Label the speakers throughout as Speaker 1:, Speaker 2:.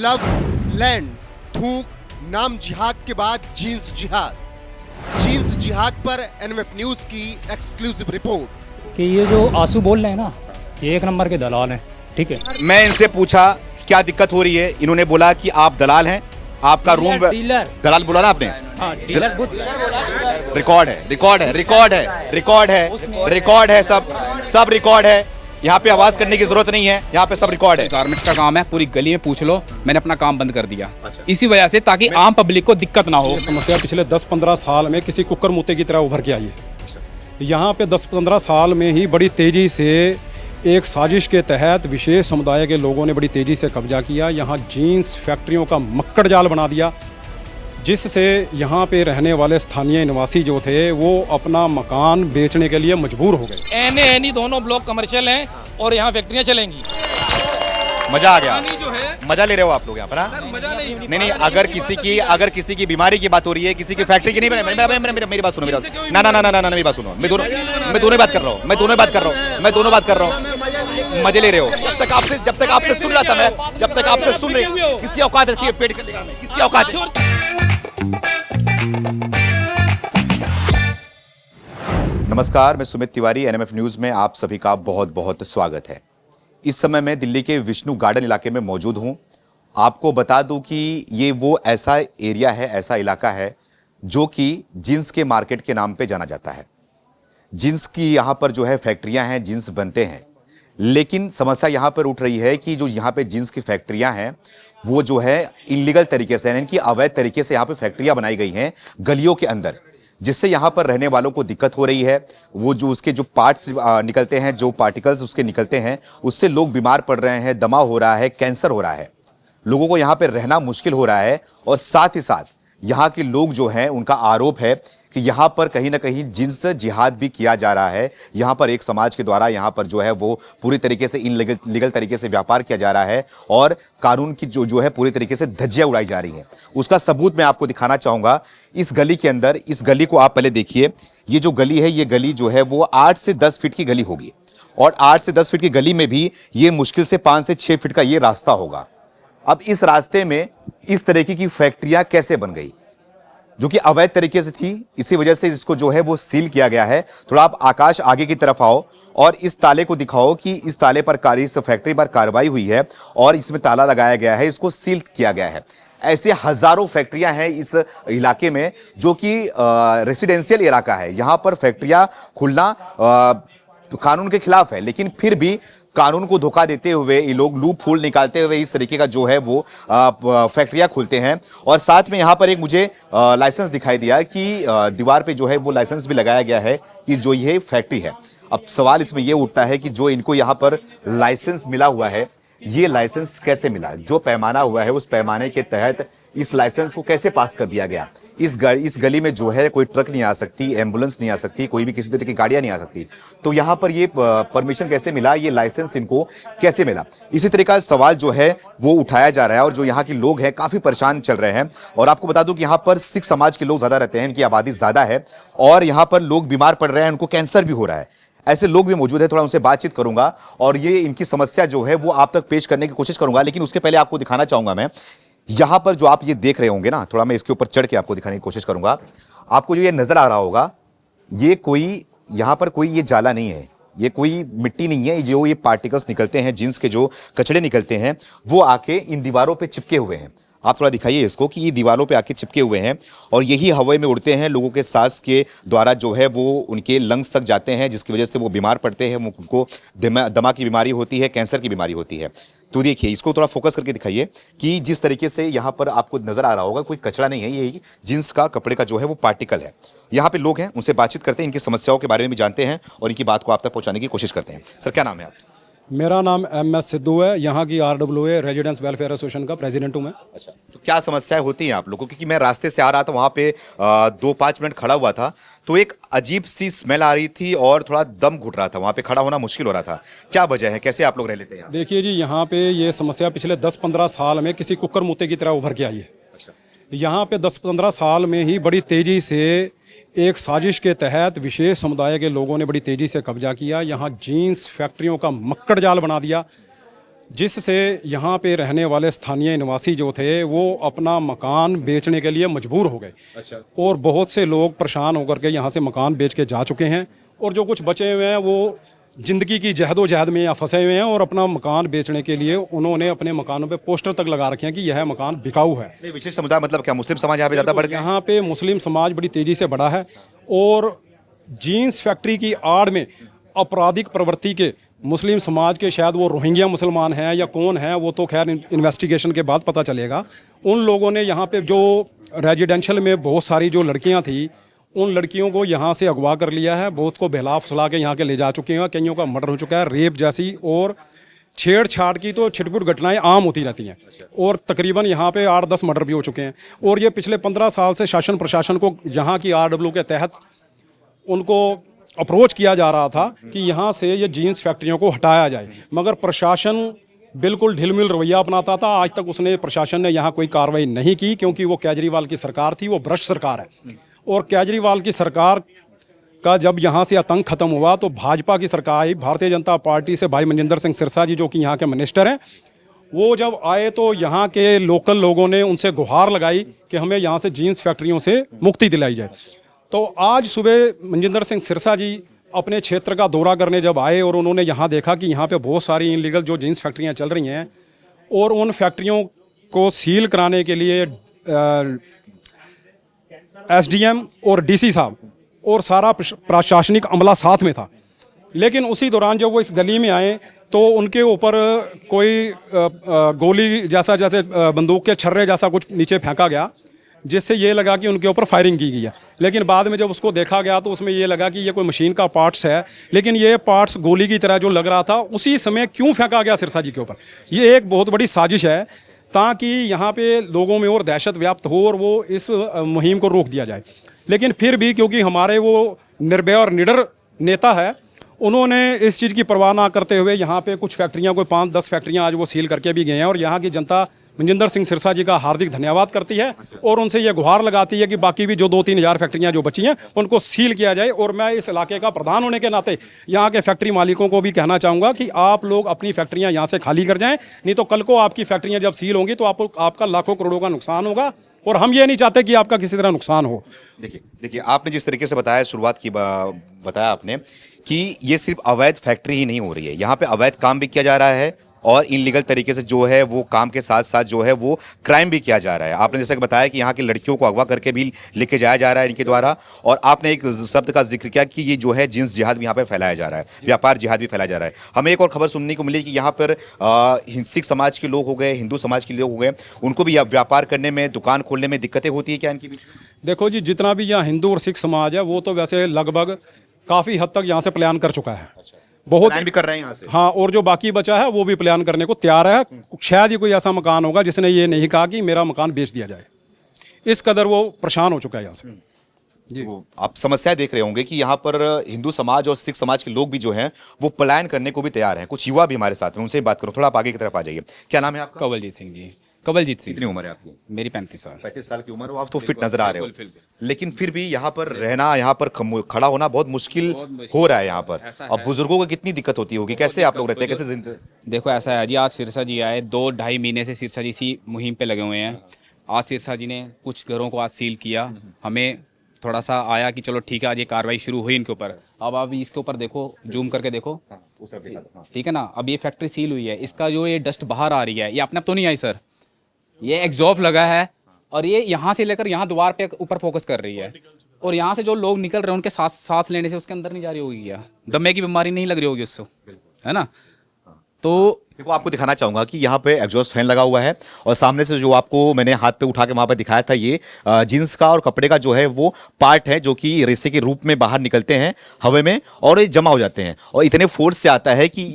Speaker 1: Love land थूक नाम जिहाद के बाद जींस जिहाद। जींस जिहाद पर एनएमएफ न्यूज की एक्सक्लूसिव रिपोर्ट
Speaker 2: कि ये जो आंसू बोल रहे हैं ना, ये एक नंबर के दलाल हैं। ठीक है,
Speaker 3: मैं इनसे पूछा क्या दिक्कत हो रही है, इन्होंने बोला कि आप दलाल हैं, आपका रूम
Speaker 2: डीलर
Speaker 3: दलाल बोला ना आपने।
Speaker 2: डीलर
Speaker 3: रिकॉर्ड है, रिकॉर्ड है, रिकॉर्ड है, रिकॉर्ड है, रिकॉर्ड है, सब रिकॉर्ड है। यहाँ पे आवाज करने की जरूरत नहीं है, यहाँ पे सब रिकॉर्ड है।
Speaker 4: गारमेंट्स का काम है, पूरी गली में पूछ लो, मैंने अपना काम बंद कर दिया इसी वजह से, ताकि आम पब्लिक को दिक्कत ना हो।
Speaker 5: समस्या पिछले 10-15 साल में किसी कुकर मुत्ते की तरह उभर के आई है। यहाँ पे 10-15 साल में ही बड़ी तेज़ी से एक साजिश के तहत विशेष समुदाय के लोगों ने बड़ी तेज़ी से कब्जा किया। यहाँ जीन्स फैक्ट्रियों का मक्कड़ जाल बना दिया, जिससे यहाँ पे रहने वाले स्थानीय निवासी जो थे वो अपना मकान बेचने के लिए मजबूर हो गए।
Speaker 4: एनी दोनों ब्लॉक कमर्शियल हैं और यहाँ फैक्ट्रियाँ चलेंगी।
Speaker 3: मजा आ गया,
Speaker 4: जो है
Speaker 3: मजा ले रहे हो आप लोग यहाँ पर। हाँ?
Speaker 4: मजा
Speaker 3: नहीं, अगर किसी की बीमारी की बात हो रही है, किसी की फैक्ट्री की नहीं, मेरी बात सुनो, ना मेरी बात सुनो। मैं दोनों बात कर रहा हूँ, मैं दोनों बात कर रहा हूँ। मजे ले रहे हो। जब तक आपसे सुन रहा था मैं, जब तक आपसे सुन रहे, किसकी औकात है पेट करने का, किसकी औकात है? नमस्कार, मैं सुमित तिवारी, एनएमएफ न्यूज में आप सभी का बहुत बहुत स्वागत है। इस समय मैं दिल्ली के विष्णु गार्डन इलाके में मौजूद हूं। आपको बता दूं कि ये वो ऐसा एरिया है, ऐसा इलाका है जो कि जींस के मार्केट के नाम पे जाना जाता है। जींस की यहाँ पर जो है फैक्ट्रियां हैं, जींस बनते हैं, लेकिन समस्या यहाँ पर उठ रही है कि जो यहाँ पे जींस की फैक्ट्रियां हैं वो जो है इलीगल तरीके से, यानी कि अवैध तरीके से यहाँ पे फैक्ट्रियां बनाई गई हैं गलियों के अंदर, जिससे यहाँ पर रहने वालों को दिक्कत हो रही है। वो जो उसके जो पार्ट्स निकलते हैं, जो पार्टिकल्स उसके निकलते हैं, उससे लोग बीमार पड़ रहे हैं, दमा हो रहा है, कैंसर हो रहा है, लोगों को यहाँ पर रहना मुश्किल हो रहा है। और साथ ही साथ यहाँ के लोग जो हैं उनका आरोप है कि यहाँ पर कहीं ना कहीं जिन्स जिहाद भी किया जा रहा है। यहाँ पर एक समाज के द्वारा यहाँ पर जो है वो पूरी तरीके से इनलीगल तरीके से व्यापार किया जा रहा है और कानून की जो है पूरी तरीके से धज्जियाँ उड़ाई जा रही हैं। उसका सबूत मैं आपको दिखाना चाहूँगा इस गली के अंदर। इस गली को आप पहले देखिए, ये जो गली है, ये गली जो है वो 8 से 10 फीट की गली होगी, और 8 से 10 फीट की गली में भी ये मुश्किल से 5 से 6 फीट का ये रास्ता होगा। अब इस रास्ते में इस तरीके की फैक्ट्रियां कैसे बन गई, जो कि अवैध तरीके से थी, इसी वजह से इसको जो है वो सील किया गया है। थोड़ा आप आकाश आगे की तरफ आओ और इस ताले को दिखाओ कि इस ताले पर इस फैक्ट्री पर कार्रवाई हुई है और इसमें ताला लगाया गया है, इसको सील किया गया है। ऐसे हजारों फैक्ट्रियां हैं इस इलाके में, जो कि रेसिडेंशियल इलाका है। यहाँ पर फैक्ट्रियां खुलना कानून के खिलाफ है, लेकिन फिर भी कानून को धोखा देते हुए ये लोग लूप होल निकालते हुए इस तरीके का जो है वो फैक्ट्रियां खुलते हैं। और साथ में यहाँ पर एक मुझे लाइसेंस दिखाई दिया कि दीवार पे जो है वो लाइसेंस भी लगाया गया है कि जो ये फैक्ट्री है। अब सवाल इसमें ये उठता है कि जो इनको यहाँ पर लाइसेंस मिला हुआ है, ये लाइसेंस कैसे मिला? जो पैमाना हुआ है उस पैमाने के तहत इस लाइसेंस को कैसे पास कर दिया गया? इस गली में जो है कोई ट्रक नहीं आ सकती, एम्बुलेंस नहीं आ सकती, कोई भी किसी तरह की गाड़ियां नहीं आ सकती, तो यहाँ पर ये परमिशन कैसे मिला, ये लाइसेंस इनको कैसे मिला? इसी तरह का सवाल जो है वो उठाया जा रहा है और जो यहाँ के लोग हैं काफी परेशान चल रहे हैं। और आपको बता दूं कि यहाँ पर सिख समाज के लोग ज्यादा रहते हैं, इनकी आबादी ज्यादा है और यहाँ पर लोग बीमार पड़ रहे हैं, उनको कैंसर भी हो रहा है। ऐसे लोग भी मौजूद है, थोड़ा उनसे बातचीत करूंगा और ये इनकी समस्या जो है वो आप तक पेश करने की कोशिश करूंगा। लेकिन उसके पहले आपको दिखाना चाहूंगा मैं, यहां पर जो आप ये देख रहे होंगे ना, थोड़ा मैं इसके ऊपर चढ़ के आपको दिखाने की कोशिश करूंगा। आपको जो ये नजर आ रहा होगा, ये कोई यहाँ पर कोई ये जाला नहीं है, ये कोई मिट्टी नहीं है। जो ये पार्टिकल्स निकलते हैं, जींस के जो कचड़े निकलते हैं, वो आके इन दीवारों पे चिपके हुए हैं। आप थोड़ा दिखाइए इसको कि ये दीवारों पे आके चिपके हुए हैं और यही हवा में उड़ते हैं, लोगों के सांस के द्वारा जो है वो उनके लंग्स तक जाते हैं, जिसकी वजह से वो बीमार पड़ते हैं, उनको दमा की बीमारी होती है, कैंसर की बीमारी होती है। तो देखिए, इसको थोड़ा फोकस करके दिखाइए कि जिस तरीके से यहाँ पर आपको नजर आ रहा होगा, कोई कचरा नहीं है, ये जींस का कपड़े का जो है वो पार्टिकल है। यहाँ पे लोग हैं, उनसे बातचीत करते हैं, इनकी समस्याओं के बारे में भी जानते हैं और इनकी बात को आप तक पहुँचाने की कोशिश करते हैं। सर, क्या नाम है आप?
Speaker 5: मेरा नाम MS सिद्धू है, यहाँ की RWA रेजिडेंस वेलफेयर एसोसिएशन का प्रेसिडेंट हूँ मैं।
Speaker 3: अच्छा, तो क्या समस्याएं होती हैं आप लोगों को? क्योंकि मैं रास्ते से आ रहा था, वहाँ पे 2-5 मिनट खड़ा हुआ था, तो एक अजीब सी स्मेल आ रही थी और थोड़ा दम घुट रहा था, वहाँ पे खड़ा होना मुश्किल हो रहा था। क्या वजह है, कैसे आप लोग रह लेते हैं?
Speaker 5: देखिए जी, यहाँ पे ये समस्या पिछले 10-15 साल में किसी कुकर मुत्ते की तरह उभर के आई है। यहाँ पे 10-15 साल में ही बड़ी तेज़ी से एक साजिश के तहत विशेष समुदाय के लोगों ने बड़ी तेज़ी से कब्जा किया। यहाँ जीन्स फैक्ट्रियों का मक्कड़ जाल बना दिया, जिससे यहाँ पे रहने वाले स्थानीय निवासी जो थे वो अपना मकान बेचने के लिए मजबूर हो गए।
Speaker 3: अच्छा।
Speaker 5: और बहुत से लोग परेशान होकर के यहाँ से मकान बेच के जा चुके हैं, और जो कुछ बचे हुए हैं वो ज़िंदगी की जहदोजहद में या फंसे हुए हैं, और अपना मकान बेचने के लिए उन्होंने अपने मकानों पे पोस्टर तक लगा रखे हैं कि यह मकान बिकाऊ है।
Speaker 3: नहीं, विशेष समुदाय मतलब क्या, मुस्लिम समाज यहाँ पे ज़्यादा बढ़ गया?
Speaker 5: यहाँ पे मुस्लिम समाज बड़ी तेज़ी से बढ़ा है, और जीन्स फैक्ट्री की आड़ में आपराधिक प्रवृत्ति के मुस्लिम समाज के, शायद वो रोहिंग्या मुसलमान हैं या कौन है, वो तो खैर इन्वेस्टिगेशन के बाद पता चलेगा। उन लोगों ने यहाँ पे जो रेजिडेंशियल में बहुत सारी जो लड़कियाँ थी, उन लड़कियों को यहाँ से अगवा कर लिया है, बहुत को बहला फुसला के यहाँ के ले जा चुके हैं, कईयों का मर्डर हो चुका है, रेप जैसी और छेड़छाड़ की तो छिटपुट घटनाएं आम होती रहती हैं, और तकरीबन यहाँ पे 8-10 मर्डर भी हो चुके हैं। और ये पिछले 15 साल से शासन प्रशासन को यहाँ की RW के तहत उनको अप्रोच किया जा रहा था कि यहाँ से ये जीन्स फैक्ट्रियों को हटाया जाए, मगर प्रशासन बिल्कुल ढिलमिल रवैया अपनाता था। आज तक उसने प्रशासन ने यहाँ कोई कार्रवाई नहीं की, क्योंकि वो केजरीवाल की सरकार थी, वो भ्रष्ट सरकार है। और केजरीवाल की सरकार का जब यहाँ से आतंक खत्म हुआ तो भाजपा की सरकार आई, भारतीय जनता पार्टी से भाई मनजिंदर सिंह सिरसा जी जो कि यहाँ के मिनिस्टर हैं, वो जब आए तो यहाँ के लोकल लोगों ने उनसे गुहार लगाई कि हमें यहाँ से जीन्स फैक्ट्रियों से मुक्ति दिलाई जाए। तो आज सुबह मनजिंदर सिंह सिरसा जी अपने क्षेत्र का दौरा करने जब आए और उन्होंने यहाँ देखा कि यहाँ पे बहुत सारी इनलीगल जो जीन्स फैक्ट्रियाँ चल रही हैं, और उन फैक्ट्रियों को सील कराने के लिए SDM और DC साहब और सारा प्रशासनिक अमला साथ में था। लेकिन उसी दौरान जब वो इस गली में आए तो उनके ऊपर कोई गोली जैसा, जैसे बंदूक के छर्रे जैसा कुछ नीचे फेंका गया, जिससे ये लगा कि उनके ऊपर फायरिंग की गई है। लेकिन बाद में जब उसको देखा गया तो उसमें ये लगा कि ये कोई मशीन का पार्ट्स है, लेकिन ये पार्ट्स गोली की तरह जो लग रहा था, उसी समय क्यों फेंका गया सिरसा जी के ऊपर। ये एक बहुत बड़ी साजिश है ताकि यहाँ पे लोगों में और दहशत व्याप्त हो और वो इस मुहिम को रोक दिया जाए। लेकिन फिर भी क्योंकि हमारे वो निर्भय और निडर नेता है, उन्होंने इस चीज़ की परवाह ना करते हुए यहाँ पे कुछ फैक्ट्रियाँ, कोई 5-10 फैक्ट्रियाँ आज वो सील करके भी गए हैं, और यहाँ की जनता मनजिंदर सिंह सिरसा जी का हार्दिक धन्यवाद करती है और उनसे ये गुहार लगाती है कि बाकी भी जो 2-3 हज़ार फैक्ट्रियाँ जो बची हैं उनको सील किया जाए। और मैं इस इलाके का प्रधान होने के नाते यहाँ के फैक्ट्री मालिकों को भी कहना चाहूँगा कि आप लोग अपनी फैक्ट्रियाँ यहाँ से खाली कर जाएँ, नहीं तो कल को आपकी फैक्ट्रियाँ जब सील होंगी तो आपका लाखों करोड़ों का नुकसान होगा, और हम ये नहीं चाहते कि आपका किसी तरह नुकसान हो।
Speaker 3: देखिए आपने जिस तरीके से बताया, शुरुआत की बताया आपने कि ये सिर्फ अवैध फैक्ट्री ही नहीं हो रही है, यहाँ पे अवैध काम भी किया जा रहा है और इनलीगल तरीके से जो है वो काम के साथ साथ जो है वो क्राइम भी किया जा रहा है। आपने जैसे बताया कि यहाँ की लड़कियों को अगवा करके भी लेके जाया जा रहा है इनके द्वारा, और आपने एक शब्द का जिक्र किया कि ये जो है जीन्स जिहाद भी यहाँ पर फैलाया जा रहा है, व्यापार जिहाद भी फैलाया जा रहा है। हमें एक और खबर सुनने को मिली कि यहाँ पर सिख समाज के लोग हो गए, हिंदू समाज के लोग हो गए, उनको भी व्यापार करने में, दुकान खोलने में दिक्कतें होती है क्या इनके बीच?
Speaker 5: देखो जी, जितना भी यहाँ हिंदू और सिख समाज है वो तो वैसे लगभग काफ़ी हद तक यहाँ से प्लान कर चुका है, बहुत
Speaker 3: प्लान भी कर रहे हैं यहाँ से।
Speaker 5: हाँ, और जो बाकी बचा है वो भी प्लान करने को तैयार है। शायद ही कोई ऐसा मकान होगा जिसने ये नहीं कहा कि मेरा मकान बेच दिया जाए, इस कदर वो परेशान हो चुका है यहाँ से जी।
Speaker 3: तो आप समस्या देख रहे होंगे कि यहाँ पर हिंदू समाज और सिख समाज के लोग भी जो हैं वो पलायन करने को भी तैयार हैं। कुछ युवा भी हमारे साथ में, उनसे बात करूँ, थोड़ा आप आगे की तरफ आ जाइए। क्या नाम है आपका?
Speaker 4: कवलजीत सिंह जी। कवलजीत सिंह।
Speaker 3: कितनी उम्र है आपकी?
Speaker 4: मेरी 35 साल।
Speaker 3: 35 साल की उम्र हो, आप तो फिट नजर आ रहे हो, लेकिन फिर भी यहाँ पर रहना, यहाँ पर खड़ा होना बहुत मुश्किल हो रहा है यहाँ पर। अब बुजुर्गों को कितनी दिक्कत होती होगी, कैसे आप लोग रहते हैं, कैसे जिंदगी?
Speaker 4: देखो ऐसा है जी, आज सिरसा जी आए, 2-2.5 महीने से सिरसा जी इसी मुहिम पे लगे हुए हैं। आज सिरसा जी ने कुछ घरों को आज सील किया, हमें थोड़ा सा आया कि चलो ठीक है आज ये कार्रवाई शुरू हुई इनके ऊपर। अब आप इसके ऊपर देखो, जूम करके देखो, ठीक है ना। अब ये फैक्ट्री सील हुई है, इसका जो ये डस्ट बाहर आ रही है ये अपने आप तो नहीं आई सर, ये एग्जॉस्ट लगा है और ये यहाँ से लेकर यहाँ द्वार पे ऊपर फोकस कर रही है, और यहाँ से जो लोग निकल रहे हैं उनके सांस लेने से उसके अंदर नहीं जा रही होगी, क्या दमे की बीमारी नहीं लग रही होगी उससे, है ना। तो
Speaker 3: देखो आपको दिखाना चाहूंगा कि यहाँ पे एग्जॉस्ट फैन लगा हुआ है और सामने से जो आपको मैंने हाथ पे उठा के वहां पे दिखाया था, ये जीन्स का और कपड़े का जो है वो पार्ट है जो कि रेसे के रूप में बाहर निकलते हैं हवा में और ये जमा हो जाते हैं, और इतने फोर्स से आता है कि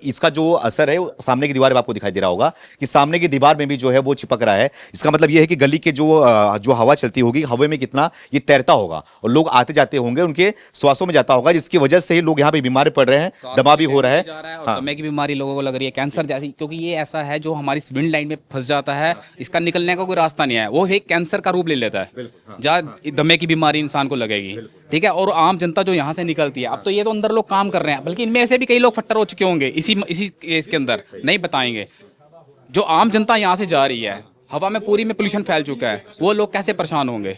Speaker 3: इसका जो असर है वो सामने की दीवार में आपको दिखाई दे रहा होगा कि सामने की दीवार में भी जो है वो चिपक रहा है। इसका मतलब ये है कि गली के जो हवा चलती होगी, हवा में कितना ये तैरता होगा और लोग आते जाते होंगे, उनके श्वासों में जाता होगा, जिसकी वजह से ही लोग यहाँ पे बीमार पड़ रहे हैं, दमा भी हो रहा है,
Speaker 4: दमे की बीमारी लोगों को लग रही है, कैंसर जैसी, क्योंकि ये ऐसा है जो हमारी विंड लाइन में फंस जाता है, इसका निकलने का कोई रास्ता नहीं है, वो एक कैंसर का रूप ले लेता है, जहाँ दमे की बीमारी इंसान को लगेगी, ठीक है। और आम जनता जो यहाँ से निकलती है, अब तो ये तो अंदर लोग काम कर रहे हैं, बल्कि इनमें ऐसे भी कई लोग फट्टर हो चुके होंगे इसी केस के अंदर, नहीं बताएंगे। जो आम जनता यहाँ से जा रही है, हवा में पूरी में पोल्यूशन फैल चुका है, वो लोग कैसे परेशान होंगे।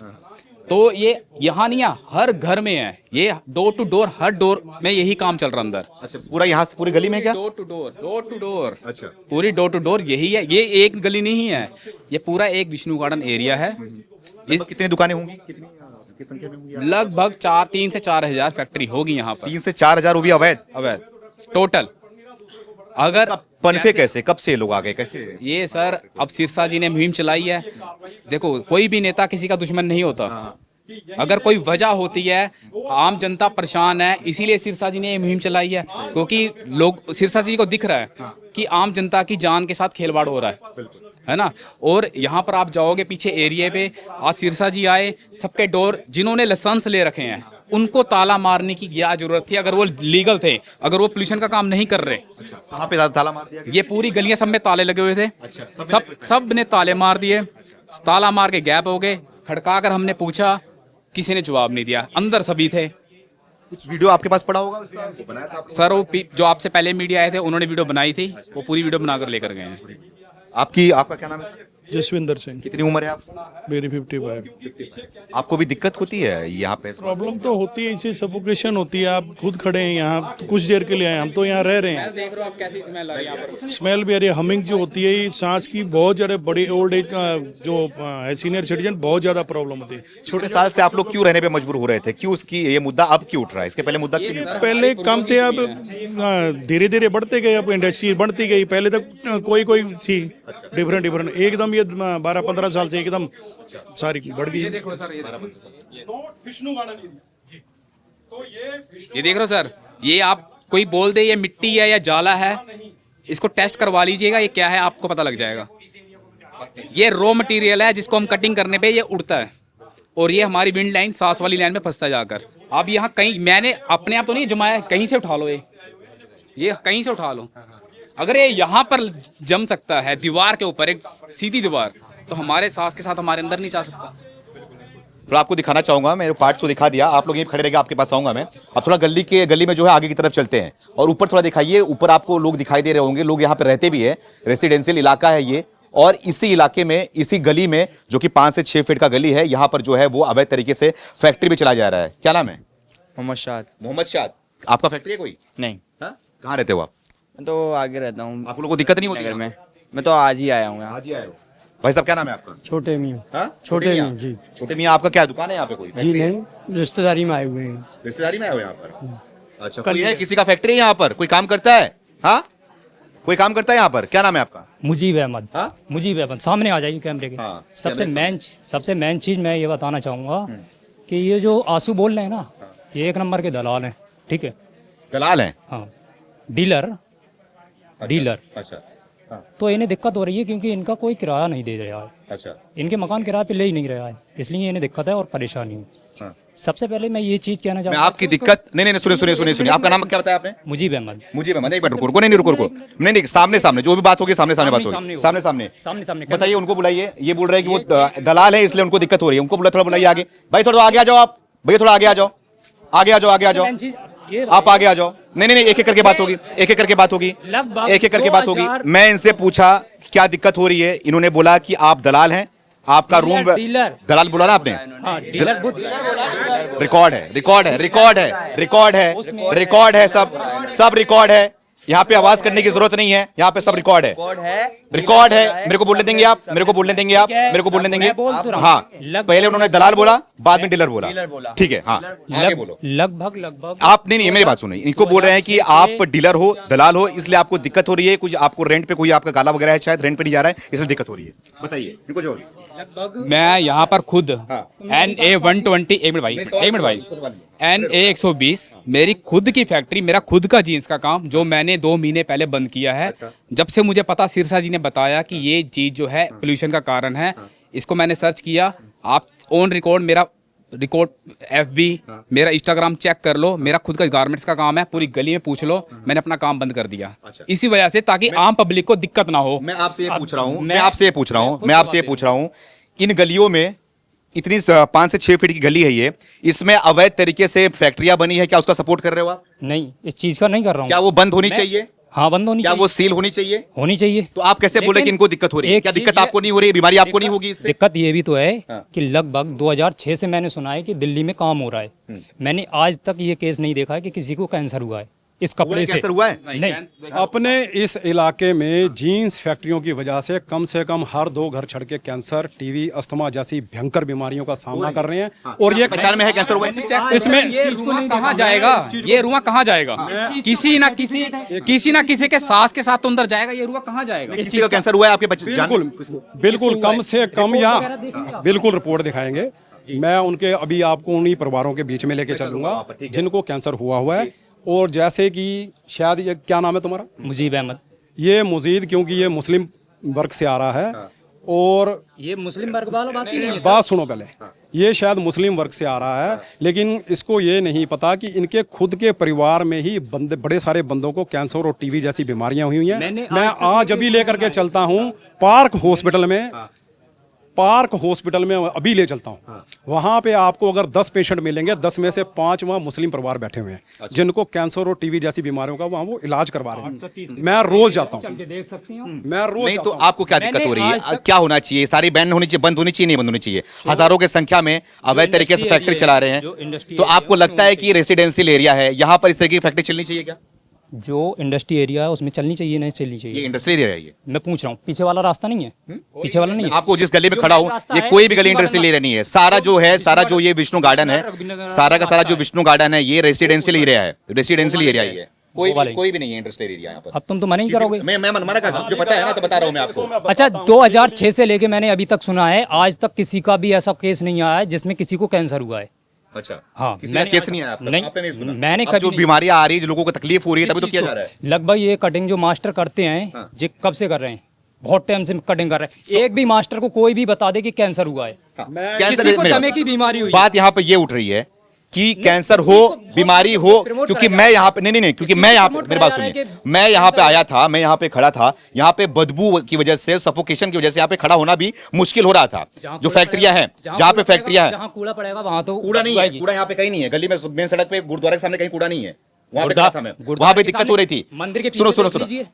Speaker 4: तो ये यहाँ नहीं है, हर घर में है, ये डोर टू डोर, हर डोर में यही काम चल रहा है अंदर।
Speaker 3: अच्छा, पूरा यहाँ से पूरी गली में क्या?
Speaker 4: Door to door, door to door,
Speaker 3: अच्छा,
Speaker 4: पूरी डोर टू डोर यही है। ये एक गली नहीं है, ये पूरा एक विष्णु गार्डन एरिया है।
Speaker 3: कितनी दुकानें होंगी, कितनी संख्या में होंगी?
Speaker 4: लगभग 3 से 4 हजार फैक्ट्री होगी यहाँ पर।
Speaker 3: 3 से 4 हजार, वो भी अवैध
Speaker 4: टोटल। अगर
Speaker 3: पनपे कैसे, कब से लोग आ गए, कैसे?
Speaker 4: ये सर अब सिरसा जी ने मुहिम चलाई है। देखो, कोई भी नेता किसी का दुश्मन नहीं होता। अगर कोई वजह होती है, आम जनता परेशान है, इसीलिए सिरसा जी ने ये मुहिम चलाई है, क्योंकि लोग, सिरसा जी को दिख रहा है कि आम जनता की जान के साथ खिलवाड़ हो रहा है ना। और यहाँ पर आप जाओगे पीछे एरिया पे, आज सिरसा जी आए, सबके डोर जिन्होंने लाइसेंस ले रखे हैं उनको ताला मारने की क्या जरूरत थी, अगर वो लीगल थे, अगर वो पोल्यूशन का काम नहीं कर रहे।
Speaker 3: कहाँ पे ताला मार दिया?
Speaker 4: ये पूरी गलियां सब में ताले लगे हुए थे। सब ने ताले मार दिए, ताला मार के गैप हो गए। खड़का कर हमने पूछा, किसी ने जवाब नहीं दिया, अंदर सभी थे।
Speaker 3: कुछ वीडियो आपके पास पड़ा होगा उसका, वो बनाया था आपने?
Speaker 4: सर वो जो आपसे पहले मीडिया आए थे, उन्होंने वीडियो बनाई थी, वो पूरी वीडियो बनाकर लेकर गए हैं।
Speaker 3: आपका क्या नाम है सर?
Speaker 6: जसविंदर सिंह।
Speaker 3: कितनी उम्र है आपकी?
Speaker 6: मेरी 55।
Speaker 3: आपको भी दिक्कत होती है यहाँ पे?
Speaker 6: प्रॉब्लम तो होती है, इसे सफोकेशन होती है। आप खुद खड़े हैं यहाँ, तो कुछ देर के लिए आए, हम तो यहाँ रह रहे हैं।
Speaker 4: देख रहे हो आप कैसी स्मेल आ रही है यहाँ पर।
Speaker 6: स्मेल भी आ रही है, हमिंग जो होती है, ये सांस की बहुत ज़्यादा बड़ी ओल्ड एज का जो है सीनियर सिटीजन, बहुत ज़्यादा प्रॉब्लम होती है।
Speaker 3: छोटे साल से आप लोग क्यों रहने पे मजबूर हो रहे थे? क्यों उसकी ये मुद्दा अब क्यों उठ रहा है? इसके पहले मुद्दा क्यों नहीं उठा?
Speaker 6: पहले कम थे, अब धीरे धीरे बढ़ते गए, अब इंडस्ट्री बढ़ती गई। पहले तक कोई थी डिफरेंट एकदम, ये 12-15 साल से एकदम सारी बढ़ गई।
Speaker 4: ये देख रहे हो सर, ये आप कोई बोल दे ये मिट्टी है या जाला है, इसको टेस्ट करवा लीजिएगा, ये क्या है आपको पता लग जाएगा। ये रॉ मटेरियल है जिसको हम कटिंग करने पे ये उड़ता है, और ये हमारी विंड लाइन, सांस वाली लाइन में फंसता जाकर। अब यहाँ कहीं, मैंने अपने आप तो नहीं जमाया, कहीं से उठा लो, ये कहीं से उठा लो। अगर ये यहाँ पर जम सकता है दीवार के ऊपर, एक सीधी दीवार, तो हमारे सांस के साथ हमारे अंदर नहीं जा सकता।
Speaker 3: तो आपको दिखाना चाहूंगा, मेरे पार्ट तो दिखा दिया, आप लोग यहीं खड़े रहेंगे, आपके पास आऊंगा मैं। अब थोड़ा गली में जो है आगे की तरफ चलते हैं, और ऊपर थोड़ा दिखाइए। ऊपर आपको लोग दिखाई दे रहे होंगे, लोग यहाँ पे रहते भी है, रेसिडेंशियल इलाका है ये। और इसी इलाके में, इसी गली में, जो कि 5 से 6 फीट का गली है, यहाँ पर जो है वो अवैध तरीके से फैक्ट्री भी चलाया जा रहा है। क्या नाम है? मोहम्मद शाद। आपका फैक्ट्री है कोई?
Speaker 7: नहीं।
Speaker 3: कहाँ रहते हो आप?
Speaker 7: मैं तो आगे रहता हूँ।
Speaker 3: आप लोगों को दिक्कत नहीं होती
Speaker 7: नगर में? मैं तो आज ही आया हूँ यहाँ।
Speaker 3: आज ही आए हो? भाई साहब क्या नाम है आपका?
Speaker 8: छोटे मियाँ।
Speaker 3: हाँ?
Speaker 8: छोटे मियाँ जी।
Speaker 3: छोटे मियाँ, आपका क्या दुकान है यहाँ पे कोई?
Speaker 8: जी नहीं, रिश्तेदारी में आए हुए हैं।
Speaker 3: रिश्तेदारी में आए हो यहाँ पर? अच्छा, कोई है, किसी का फैक्ट्री है यहाँ पर? कोई काम करता है? हाँ, कोई काम करता है यहाँ पर? क्या नाम है आपका?
Speaker 2: मुजीब अहमद।
Speaker 3: हाँ?
Speaker 2: मुजीब अहमद, सामने आ जाइए कैमरे के।
Speaker 3: हाँ,
Speaker 2: सबसे मेन चीज़ मैं ये बताना चाहूँगा कि ये जो आंसू बोल रहे हैं ना, ये 1 नंबर के दलाल हैं, ठीक है?
Speaker 3: दलाल हैं?
Speaker 2: हाँ, डीलर।
Speaker 3: अच्छा।
Speaker 2: तो इन्हें दिक्कत हो रही है क्योंकि इनका कोई किराया नहीं दे रहा है।
Speaker 3: अच्छा।
Speaker 2: इनके मकान किराए पे ले ही नहीं रहा है, इसलिए इन्हें दिक्कत है और परेशानी है।
Speaker 3: हाँ।
Speaker 2: सबसे पहले मैं ये चीज़ कहना
Speaker 3: मैं
Speaker 2: चाहूँगा,
Speaker 3: आपकी दिक्कत, नहीं, सुनिए, आपका नाम क्या बताया आपने?
Speaker 2: मुजीब अहमद।
Speaker 3: मुझे मैं, एक मिनट रुको, नहीं, सामने जो भी बात होगी सामने बात होगी, सामने बताइए। उनको बुलाइए, ये बोल रहे हैं कि वो दलाल है इसलिए उनको दिक्कत हो रही है, उनको थोड़ा बुलाइए आगे। भाई थोड़ा आगे आ जाओ आप, भैया थोड़ा आगे आ जाओ, आगे आ जाओ, आप आगे आ जाओ। नहीं, एक एक करके बात होगी, मैं इनसे पूछा क्या दिक्कत हो रही है, इन्होंने बोला कि आप दलाल हैं, आपका रूम दलाल बोला ना आपने?
Speaker 2: हाँ, डीलर।
Speaker 3: रिकॉर्ड है, सब रिकॉर्ड है। यहाँ पे आवाज करने की जरूरत नहीं है, यहाँ पे सब रिकॉर्ड है। मेरे को बोलने देंगे आप? हाँ, पहले उन्होंने दलाल बोला, बाद में डीलर बोला, ठीक है? हाँ, आगे बोलो।
Speaker 2: लगभग
Speaker 3: आप नहीं, मेरी बात सुनिए। इनको बोल रहे हैं कि आप डीलर हो, दलाल हो, इसलिए आपको दिक्कत हो रही है, कुछ आपको रेंट पे कोई आपका गाला वगैरह है, शायद रेंट पे नहीं जा रहा है, इसलिए दिक्कत हो रही है। बताइए इनको जो।
Speaker 4: मैं यहाँ पर खुद NA 120, एक मिनट भाई, NA 120 मेरी खुद की फैक्ट्री, मेरा खुद का जीन्स का काम, जो मैंने 2 महीने पहले बंद किया है। जब से मुझे पता, सिरसा जी ने बताया कि ये चीज जो है पोल्यूशन का कारण है, इसको मैंने सर्च किया। आप ऑन रिकॉर्ड मेरा रिकॉर्ड FB मेरा इंस्टाग्राम चेक कर लो, मेरा खुद का गारमेंट्स का काम है, पूरी गली में पूछ लो, मैंने अपना काम बंद कर दिया इसी वजह से, ताकि आम पब्लिक को दिक्कत ना हो।
Speaker 3: मैं आपसे ये पूछ रहा हूँ, मैं आपसे ये पूछ रहा हूँ, इन गलियों में इतनी 5 से 6 फीट की गली है ये, इसमें अवैध तरीके से फैक्ट्रियां बनी है, क्या उसका सपोर्ट कर रहे हो आप?
Speaker 2: नहीं, इस चीज का नहीं कर रहा हूँ।
Speaker 3: क्या वो बंद होनी चाहिए?
Speaker 2: हाँ, बंद होनी
Speaker 3: क्या
Speaker 2: चाहिए।
Speaker 3: वो सील होनी चाहिए?
Speaker 2: होनी चाहिए।
Speaker 3: तो आप कैसे बोले कि इनको दिक्कत हो रही है? क्या दिक्कत आपको नहीं हो रही है? बीमारी आपको नहीं होगी इससे?
Speaker 2: दिक्कत ये भी तो है कि लगभग 2006 से मैंने सुना है कि दिल्ली में काम हो रहा है। मैंने आज तक ये केस नहीं देखा है कि किसी को कैंसर हुआ है इस कपड़े से।
Speaker 3: कैंसर हुआ है?
Speaker 2: नहीं।
Speaker 5: अपने इस इलाके में जीन्स फैक्ट्रियों की वजह से कम हर 2 घर छड़ के कैंसर, टीवी, अस्थमा जैसी भयंकर बीमारियों का सामना कर रहे हैं। और ये
Speaker 3: पहचान में है कैंसर हुआ है?
Speaker 5: इसमें
Speaker 4: ये रुआ कहाँ जाएगा? ये रुआ कहाँ जाएगा? किसी ना किसी के सांस के साथ तो अंदर जाएगा, ये रुआ कहाँ जाएगा?
Speaker 3: किस चीज का कैंसर हुआ है आपके बच्चे?
Speaker 5: बिल्कुल कम से कम या बिल्कुल रिपोर्ट दिखाएंगे। मैं उनके अभी आपको उन्हीं परिवारों के बीच में लेके चलूंगा जिनको कैंसर हुआ है। और जैसे कि शायद ये क्या नाम है तुम्हारा?
Speaker 2: मुजीब अहमद।
Speaker 5: ये मुजीद, क्योंकि ये मुस्लिम वर्ग से आ रहा है और
Speaker 2: ये मुस्लिम वर्ग वाला बात नहीं है।
Speaker 5: बात सुनो पहले, ये शायद मुस्लिम वर्ग से आ रहा है, लेकिन इसको ये नहीं पता कि इनके खुद के परिवार में ही बड़े सारे बंदों को कैंसर और टीवी जैसी बीमारियां हुई हैं। मैं आज अभी लेकर के चलता हूँ पार्क हॉस्पिटल में अभी ले चलता हूँ। वहाँ पे आपको अगर 10 पेशेंट मिलेंगे, 10 में से 5 वहाँ मुस्लिम परिवार बैठे हुए हैं जिनको कैंसर और टीवी जैसी बीमारियों का वहाँ वो इलाज करवा रहे हैं। मैं रोज जाता हूँ,
Speaker 2: देख सकती हूँ।
Speaker 5: मैं रोज
Speaker 3: नहीं तो आपको क्या दिक्कत हो रही है? क्या होना चाहिए? सारी बैन होनी चाहिए, बंद होनी चाहिए, नहीं बंद होनी चाहिए? हजारों की संख्या में अवैध तरीके से फैक्ट्री चला रहे हैं, तो आपको लगता है कि रेसिडेंशियल एरिया है, यहाँ पर इस तरह की फैक्ट्री चलनी चाहिए क्या?
Speaker 2: जो इंडस्ट्री एरिया है उसमें चलनी चाहिए, नहीं चलनी चाहिए?
Speaker 3: ये इंडस्ट्रियल एरिया है ये।
Speaker 2: मैं पूछ रहा हूँ, पीछे वाला रास्ता नहीं है? पीछे वाला नहीं है?
Speaker 3: आपको जिस गली में खड़ा हूँ, ये कोई भी गली इंडस्ट्रियल एरिया नहीं है। सारा जो ये विष्णु गार्डन है, सारा का सारा जो विष्णु गार्डन है, ये रेसिडेंशियल एरिया है, रेसिडेंशियल एरिया ही है। कोई भी नहीं है इंडस्ट्रियल एरिया यहाँ पर।
Speaker 2: अब तुम तो मना ही करोगे।
Speaker 3: मैं मना कर, मुझे पता है ना, तो बता रहा हूँ मैं आपको।
Speaker 2: अच्छा, 2006 से लेके मैंने अभी तक सुना है, आज तक किसी का भी ऐसा केस नहीं आया है जिसमें किसी को कैंसर हुआ है।
Speaker 3: अच्छा,
Speaker 2: हाँ,
Speaker 3: किसी का केस नहीं आया आप तक? आपने नहीं सुना?
Speaker 2: मैंने
Speaker 3: अब
Speaker 2: कभी
Speaker 3: जो बीमारियां आ रही है, जो लोगों को तकलीफ हो रही है, तभी तो किया जा रहा है।
Speaker 2: लगभग ये कटिंग जो मास्टर करते हैं, ये कब से कर रहे हैं? बहुत टाइम से कटिंग कर रहे हैं। एक भी मास्टर को कोई भी बता दे कि कैंसर हुआ है, किसी को दमे की बीमारी हुई।
Speaker 3: बात यहाँ पे ये उठ रही है कि कैंसर हो, बीमारी हो, क्योंकि मैं यहाँ पे नहीं, क्योंकि मैं यहाँ पे, मेरी बात सुनिए, मैं यहाँ पे आया था, मैं यहाँ पे खड़ा था, यहाँ पे बदबू की वजह से, सफोकेशन की वजह से यहाँ पे खड़ा होना भी मुश्किल हो रहा था। जो फैक्ट्रियां हैं, जहाँ पे फैक्ट्रियां हैं,
Speaker 2: जहाँ कूड़ा पड़ेगा वहाँ तो
Speaker 3: कूड़ा नहीं है, कूड़ा यहाँ पे कहीं नहीं है। गली में मेन सड़क पे गुरुद्वारे के सामने कहीं कूड़ा नहीं है, वहाँ पे खड़ा था मैं, वहाँ पे दिक्कत हो रही थी।
Speaker 2: मंदिर के
Speaker 3: सुनो,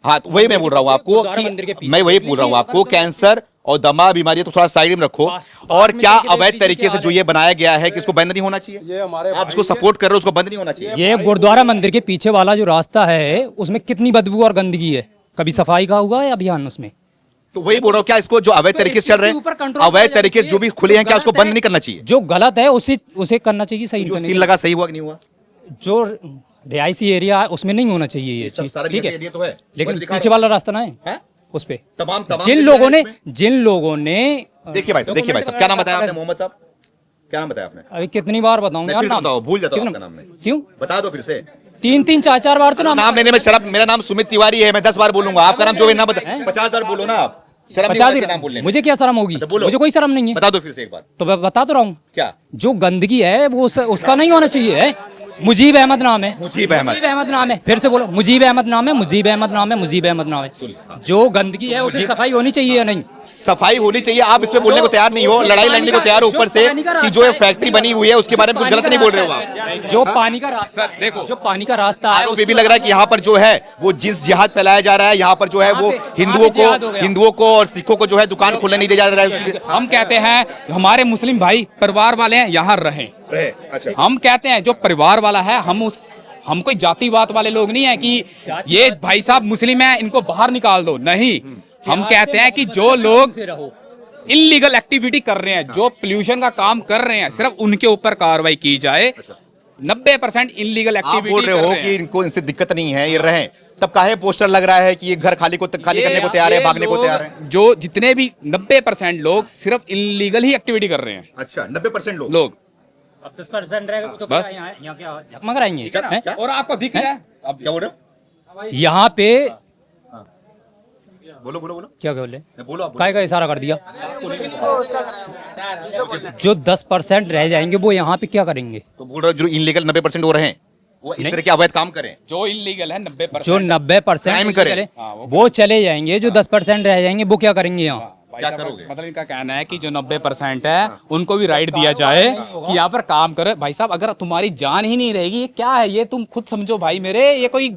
Speaker 3: हाँ, वही मैं बोल रहा हूँ आपको कि मैं वही बोल रहा हूँ आपको, कैंसर और दमा बीमारी तो थोड़ा साइड में रखो। और क्या अवैध तरीके से जो ये बनाया गया है कि इसको बंद नहीं होना चाहिए? आप इसको सपोर्ट कर रहे हो, उसको बंद नहीं होना चाहिए?
Speaker 2: ये गुरुद्वारा मंदिर के पीछे वाला जो रास्ता है उसमें कितनी बदबू और गंदगी है, कभी सफाई का हुआ है अभियान उसमें?
Speaker 3: तो वही बोल रहा हूँ, क्या इसको जो अवैध तरीके से चल रहे हैं, अवैध तरीके जो भी खुले हैं, क्या उसको बंद नहीं करना चाहिए?
Speaker 2: जो गलत है उसे करना चाहिए, सही
Speaker 3: जो सील लगा सही हुआ कि नहीं हुआ?
Speaker 2: जो रिहायशी एरिया है उसमें नहीं होना चाहिए ये चीज, ठीक है?
Speaker 3: एरिया तो है,
Speaker 2: लेकिन पीछे वाला रास्ता ना है उस पे
Speaker 3: तमाम
Speaker 2: जिन लोगों ने
Speaker 3: देखिए भाई साहब, क्या नाम बताया आपने? मोहम्मद साहब, क्या नाम बताया आपने?
Speaker 2: अभी कितनी बार बताऊं यार? नाम
Speaker 3: बताओ, भूल जाता हूं आपका नाम। मैं
Speaker 2: क्यों
Speaker 3: बता दो फिर से?
Speaker 2: 3 4 बार तो
Speaker 3: नाम लेने में शर्म। मेरा नाम सुमित तिवारी है, मैं 10 बार बोलूंगा। आपका नाम जो भी नाम बता, 50 बार बोलो ना आप। शर्म नहीं होती नाम बोलने में?
Speaker 2: मुझे क्या शर्म होगी? मुझे कोई शर्म नहीं है।
Speaker 3: बता दो फिर से एक बार।
Speaker 2: तो मैं बता तो रहा हूँ,
Speaker 3: क्या
Speaker 2: जो गंदगी है वो उसका नहीं होना चाहिए। मुजीब अहमद नाम है,
Speaker 3: मुजीब अहमद
Speaker 2: नाम है, फिर से बोलो, मुजीब अहमद नाम है, मुजीब अहमद नाम है, मुजीब अहमद नाम है। जो गंदगी है उसे सफाई होनी चाहिए या नहीं?
Speaker 3: सफाई होनी चाहिए। आप इस पे बोलने को तैयार नहीं हो, लड़ाई लड़ने को तैयार हो ऊपर से कि जो ये फैक्ट्री बनी हुई है उसके बारे में कुछ गलत नहीं बोल रहे हो आप।
Speaker 2: जो पानी का रास्ता, देखो जो पानी का रास्ता है,
Speaker 3: आरोप भी लग रहा है कि यहाँ पर जो है वो जिस जिहाद फैलाया जा रहा है, यहाँ पर जो है वो हिंदुओं को और सिखों को जो है दुकान खोलने नहीं दिया जा रहा है।
Speaker 4: हम कहते हैं हमारे मुस्लिम भाई परिवार वाले हैं, यहाँ रहें।
Speaker 3: अच्छा,
Speaker 4: हम कहते हैं जो परिवार वाला है, हम कोई जातिवाद वाले लोग नहीं है कि ये भाई साहब मुस्लिम है इनको बाहर निकाल दो, नहीं। हम कहते हैं कि जो लोग इलीगल एक्टिविटी कर रहे हैं, जो पोल्यूशन का काम कर रहे हैं, सिर्फ उनके ऊपर कार्रवाई की जाए। 90% इलीगल
Speaker 3: आप
Speaker 4: एक्टिविटी
Speaker 3: बोल रहे हो कि इनको इनसे दिक्कत नहीं है, ये रहें, तब काहे पोस्टर लग रहा है कि ये घर खाली करने को तैयार है, भागने को तैयार है?
Speaker 4: जो जितने भी 90% लोग सिर्फ इलीगल ही एक्टिविटी कर रहे हैं।
Speaker 3: अच्छा, 90% लोग
Speaker 2: अब 10% रहेगा तो
Speaker 4: बस
Speaker 2: यहाँ क्या झकमग रहेंगे हैं?
Speaker 4: और आपको दिख रहा है
Speaker 3: अब क्या बोल रहे हो?
Speaker 2: यहाँ पे
Speaker 3: बोलो बोलो बोलो
Speaker 2: क्या बोले,
Speaker 3: बोलो आप
Speaker 2: काय का इशारा कर दिया। जो 10% रह जाएंगे वो यहाँ पे क्या करेंगे।
Speaker 3: तो बोल रहे हो जो इनलीगल 90% हो रहे हैं वो इस तरह के अवैध काम करें,
Speaker 4: जो इलीगल है 90%,
Speaker 2: जो 90%
Speaker 3: Crime करे।
Speaker 2: वो चले जाएंगे, जो 10% रह जाएंगे वो क्या करेंगे यहाँ।
Speaker 3: क्या करोगे?
Speaker 4: मतलब इनका कहना है कि जो 90% है उनको भी राइट दिया जाए कि यहाँ पर काम करे। भाई साहब अगर तुम्हारी जान ही नहीं रहेगी, ये क्या है, ये तुम खुद समझो भाई मेरे, ये कोई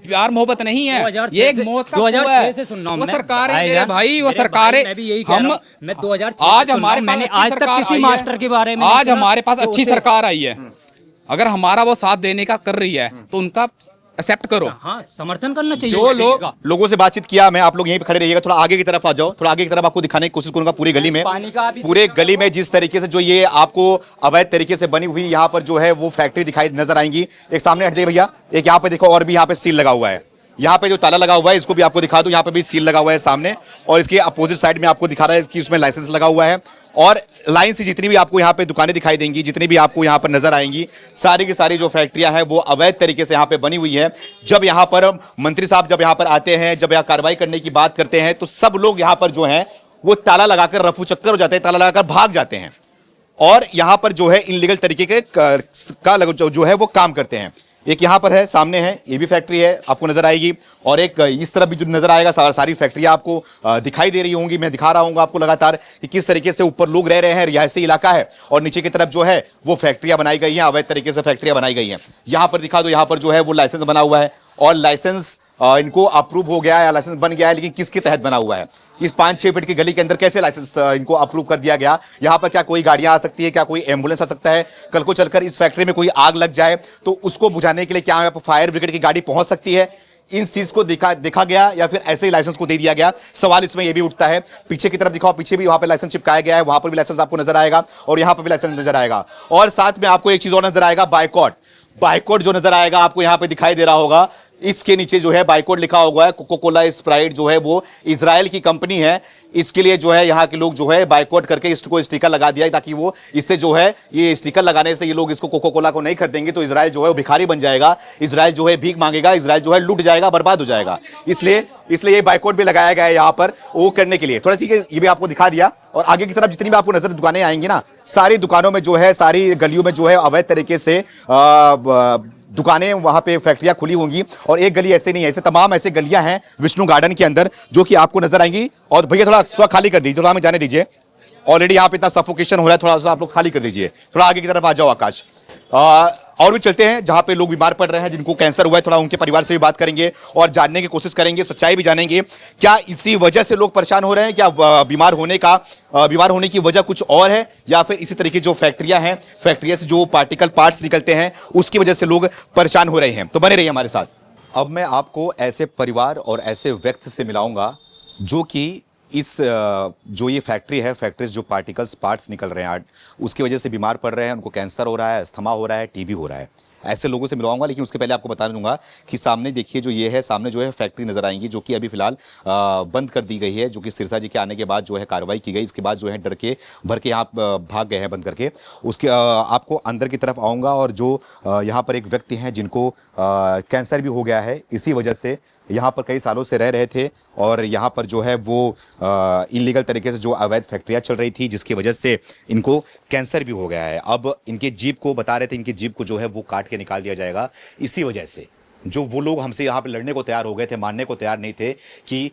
Speaker 4: प्यार मोहब्बत नहीं है,
Speaker 2: 2006
Speaker 4: ये एक
Speaker 2: से-
Speaker 4: मौत का
Speaker 2: 2006 से सुन रहा हूं
Speaker 4: वो
Speaker 2: मैं।
Speaker 4: सरकारें
Speaker 2: भाई
Speaker 4: मेरे
Speaker 2: यार,
Speaker 4: भाई, वो
Speaker 2: मेरे
Speaker 4: सरकारें
Speaker 2: भाई, मैं भी यही कह रहा हूं। मैं 2006
Speaker 4: आज
Speaker 2: से सुन रहा
Speaker 4: हमारे
Speaker 2: हूं,
Speaker 4: पास
Speaker 2: मैंने
Speaker 4: अच्छी
Speaker 2: आज तक
Speaker 4: सरकार
Speaker 2: किसी
Speaker 4: आई है।
Speaker 2: मास्टर के बारे में नहीं
Speaker 4: आज
Speaker 2: सुना,
Speaker 4: हमारे पास
Speaker 2: तो
Speaker 4: अच्छी
Speaker 2: उसे-
Speaker 4: सरकार आई है, अगर हमारा वो साथ देने का कर रही है तो उनका एक्सेप्ट करो।
Speaker 2: हाँ, समर्थन करना चाहिए
Speaker 4: जो
Speaker 2: उस चीज
Speaker 4: लोग-
Speaker 2: का।
Speaker 3: लोगों से बातचीत किया मैं, आप लोग यहीं पे खड़े रहिएगा, थोड़ा आगे की तरफ आ जाओ, थोड़ा आगे की तरफ आपको दिखाने की कोशिश करूंगा पूरी गली में।
Speaker 2: पानी का भी
Speaker 3: पूरे गली में जिस तरीके से जो ये आपको अवैध तरीके से बनी हुई यहाँ पर जो है वो फैक्ट्री दिखाई नजर आएंगी। एक सामने हट जाइए भैया, एक यहाँ पे देखो और भी यहाँ पे सील लगा हुआ है, यहाँ पे जो ताला लगा हुआ है इसको भी आपको दिखा दूं, यहाँ पे भी सील लगा हुआ है सामने, और इसके अपोजिट साइड में आपको दिखा रहा है कि उसमें लाइसेंस लगा हुआ है। और लाइन से जितनी भी आपको यहाँ पे दुकानें दिखाई देंगी, जितनी भी आपको यहाँ पर नजर आएंगी, सारी की सारी जो फैक्ट्रियां हैं वो अवैध तरीके से यहाँ पे बनी हुई है। जब यहाँ पर मंत्री साहब जब यहाँ पर आते हैं, जब यहाँ कार्रवाई करने की बात करते हैं, तो सब लोग यहाँ पर जो है वो ताला लगाकर रफू चक्कर हो जाते हैं, ताला लगाकर भाग जाते हैं और यहाँ पर जो है इनलीगल तरीके के जो है वो काम करते हैं। एक यहाँ पर है, सामने है, ये भी फैक्ट्री है, आपको नजर आएगी, और एक इस तरफ भी जो नजर आएगा, सारी फैक्ट्रियां आपको दिखाई दे रही होंगी। मैं दिखा रहा हूँ आपको लगातार कि किस तरीके से ऊपर लोग रह रहे हैं, रिहायशी इलाका है, और नीचे की तरफ जो है वो फैक्ट्रियां बनाई गई हैं, अवैध तरीके से फैक्ट्रियां बनाई गई हैं। यहाँ पर दिखा दो, यहाँ पर जो है वो लाइसेंस बना हुआ है, और लाइसेंस इनको अप्रूव हो गया है, लाइसेंस बन गया है, लेकिन किसके तहत बना हुआ है, इस 5-6 फीट की गली के अंदर कैसे लाइसेंस इनको अप्रूव कर दिया गया। यहाँ पर क्या कोई गाड़ियां आ सकती है, क्या कोई एम्बुलेंस आ सकता है, कल को चलकर इस फैक्ट्री में कोई आग लग जाए तो उसको बुझाने के लिए क्या फायर ब्रिगेड की गाड़ी पहुंच सकती है। इन चीज को देखा गया या फिर ऐसे ही लाइसेंस को दे दिया गया, सवाल इसमें यह भी उठता है। पीछे की तरफ दिखाओ, पीछे भी वहां पे लाइसेंस चिपकाया गया है, वहां पर भी लाइसेंस आपको नजर आएगा और यहां पर भी लाइसेंस नजर आएगा, और साथ में आपको एक चीज और नजर आएगा, बाइकॉट जो नजर आएगा आपको यहां पे दिखाई दे रहा होगा। इसके नीचे जो है बाइकॉट लिखा हुआ है। कोको कोला स्प्राइट जो है वो इजराइल की कंपनी है, इसके लिए जो है यहाँ के लोग जो है बाइकॉट करके इसको स्टिकर लगा दिया, ताकि वो इससे जो है ये स्टिकर लगाने से ये लोग इसको कोको कोला को नहीं खरीदेंगे तो इजराइल जो है वो भिखारी बन जाएगा, इजराइल जो है भीख मांगेगा, इजराइल जो है लूट जाएगा, बर्बाद हो जाएगा। इसलिए ये बाइकॉट भी लगाया गया है यहाँ पर वो करने के लिए। थोड़ा सी ये भी आपको दिखा दिया, और आगे की तरफ जितनी भी आपको नजर दुकानें आएंगी ना, सारी दुकानों में जो है, सारी गलियों में जो है अवैध तरीके से दुकानें, वहां पे फैक्ट्रियां खुली होंगी। और एक गली ऐसे नहीं है, ऐसे तमाम ऐसे गलियां हैं विष्णु गार्डन के अंदर जो कि आपको नजर आएंगी। और भैया थोड़ा खाली कर दीजिए, थोड़ा हमें जाने दीजिए, ऑलरेडी यहाँ पे इतना सफोकेशन हो रहा है, थोड़ा सा आप लोग खाली कर दीजिए, थोड़ा आगे की तरफ आ जाओ आकाश। और भी चलते हैं जहां पे लोग बीमार पड़ रहे हैं, जिनको कैंसर हुआ है, थोड़ा उनके परिवार से भी बात करेंगे और जानने की कोशिश करेंगे, सच्चाई भी जानेंगे। क्या इसी वजह से लोग परेशान हो रहे हैं, क्या बीमार होने की वजह कुछ और है, या फिर इसी तरीके जो फैक्ट्रियां हैं, फैक्ट्रिया से जो पार्टिकल पार्ट्स निकलते हैं उसकी वजह से लोग परेशान हो रहे हैं। तो बने रहिए हमारे साथ। अब मैं आपको ऐसे परिवार और ऐसे व्यक्ति से मिलाऊंगा जो कि इस जो ये फैक्ट्री है, फैक्ट्री से जो पार्ट्स निकल रहे हैं उसकी वजह से बीमार पड़ रहे हैं, उनको कैंसर हो रहा है, अस्थमा हो रहा है, टीबी हो रहा है, ऐसे लोगों से मिलवाऊंगा। लेकिन उसके पहले आपको बता दूंगा कि सामने देखिए जो ये है, सामने जो है फैक्ट्री नजर आएंगी जो कि अभी फिलहाल बंद कर दी गई है, जो कि सिरसा जी के आने के बाद जो है कार्रवाई की गई। इसके बाद जो है डर के भर के यहाँ भाग गए हैं बंद करके। उसके आपको अंदर की तरफ आऊँगा, और जो यहाँ पर एक व्यक्ति हैं जिनको कैंसर भी हो गया है, इसी वजह से यहाँ पर कई सालों से रह रहे थे, और यहाँ पर जो है वो इलीगल तरीके से जो अवैध फैक्ट्रियाँ चल रही थी जिसकी वजह से इनको कैंसर भी हो गया है। अब इनके जीभ को बता रहे थे, इनकी जीभ को जो है वो काट के निकाल दिया जाएगा। इसी वजह से जो वो लोग हमसे यहाँ पे लड़ने को तैयार हो गए थे, मानने को तैयार नहीं थे कि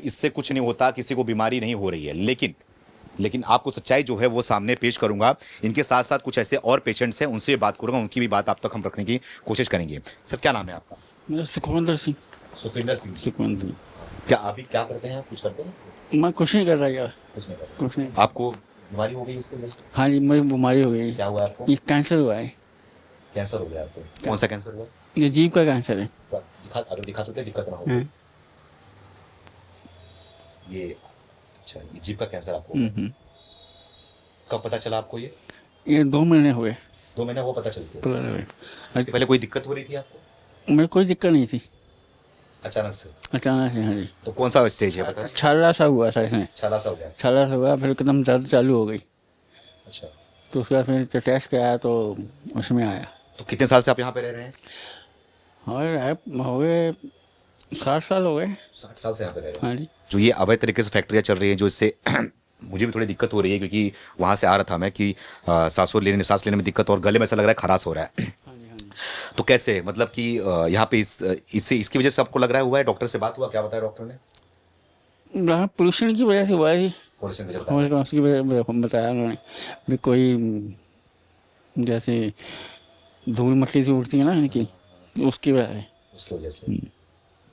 Speaker 3: इससे कुछ नहीं होता, किसी को बीमारी नहीं हो रही है, लेकिन आपको सच्चाई जो है वो सामने पेश करूंगा। इनके साथ साथ कुछ ऐसे और पेशेंट्स हैं, उनसे बात करूंगा, उनकी भी बात आप तक हम रखने की कोशिश करेंगे। सर क्या नाम है आपका?
Speaker 9: मेरा सुखविंदर सिंह।
Speaker 3: सुखविंदर सिंह।
Speaker 9: सुखविंदर सिंह।
Speaker 3: क्या अभी क्या करते हैं, कुछ करते हैं?
Speaker 9: मैं कुछ नहीं कर रहा यार,
Speaker 3: कुछ नहीं करते।
Speaker 9: कुछ नहीं।
Speaker 3: आपको बीमारी हो गई इसके वजह से?
Speaker 9: हाँ जी, मुझे बीमारी हो गई।
Speaker 3: क्या हुआ आपको?
Speaker 9: ये कैंसर हुआ है।
Speaker 3: कैंसर हो गया आपको? कौन सा कैंसर हुआ?
Speaker 9: ये जीभ का कैंसर है।
Speaker 3: अगर दिखा सकते हैं, दिक्कत ना हो।
Speaker 9: हाँ।
Speaker 3: ये अच्छा, ये जीभ का कैंसर आपको हुआ। कब पता चला आपको?
Speaker 9: ये 2 महीने हुए।
Speaker 3: 2 महीने वो पता चलती है। इसके पहले कोई दिक्कत हो रही थी आपको?
Speaker 9: मेरे कोई दिक्कत नहीं थी,
Speaker 3: अचानक से?
Speaker 9: अचानक से। हाँ जी।
Speaker 3: तो कौन सा स्टेज है पता?
Speaker 9: छाला सा हुआ था इसमें।
Speaker 3: छाला सा हो गया?
Speaker 9: छाला सा हुआ, फिर एकदम दर्द चालू हो गई।
Speaker 3: अच्छा।
Speaker 9: तो उसके बाद फिर टेस्ट कराया तो उसमें आया।
Speaker 3: तो कितने साल से आप यहाँ पे रह रहे हैं?
Speaker 9: और हो गए 60 साल हो गए।
Speaker 3: 60 साल से यहाँ पे रह रहे हैं।
Speaker 9: हाँ जी।
Speaker 3: जो ये अवैध तरीके से फैक्ट्रियाँ चल रही हैं, जो इससे मुझे भी थोड़ी दिक्कत हो रही है, क्योंकि वहाँ से आ रहा था मैं कि सांस लेने में दिक्कत और गले में ऐसा लग रहा है खराश हो रहा है। तो कैसे, मतलब कि यहाँ पे इसकी वजह से आपको लग रहा है हुआ है? डॉक्टर से बात हुआ, क्या बताया डॉक्टर ने?
Speaker 9: यहाँ पोल्यूशन की वजह से हुआ है।
Speaker 3: पोल्यूशन की वजह से
Speaker 9: उसकी वजह बताया उन्होंने भी, कोई जैसे धूल मक्खी से उड़ती है ना इनकी, उसकी वजह है।
Speaker 3: उसकी वजह से,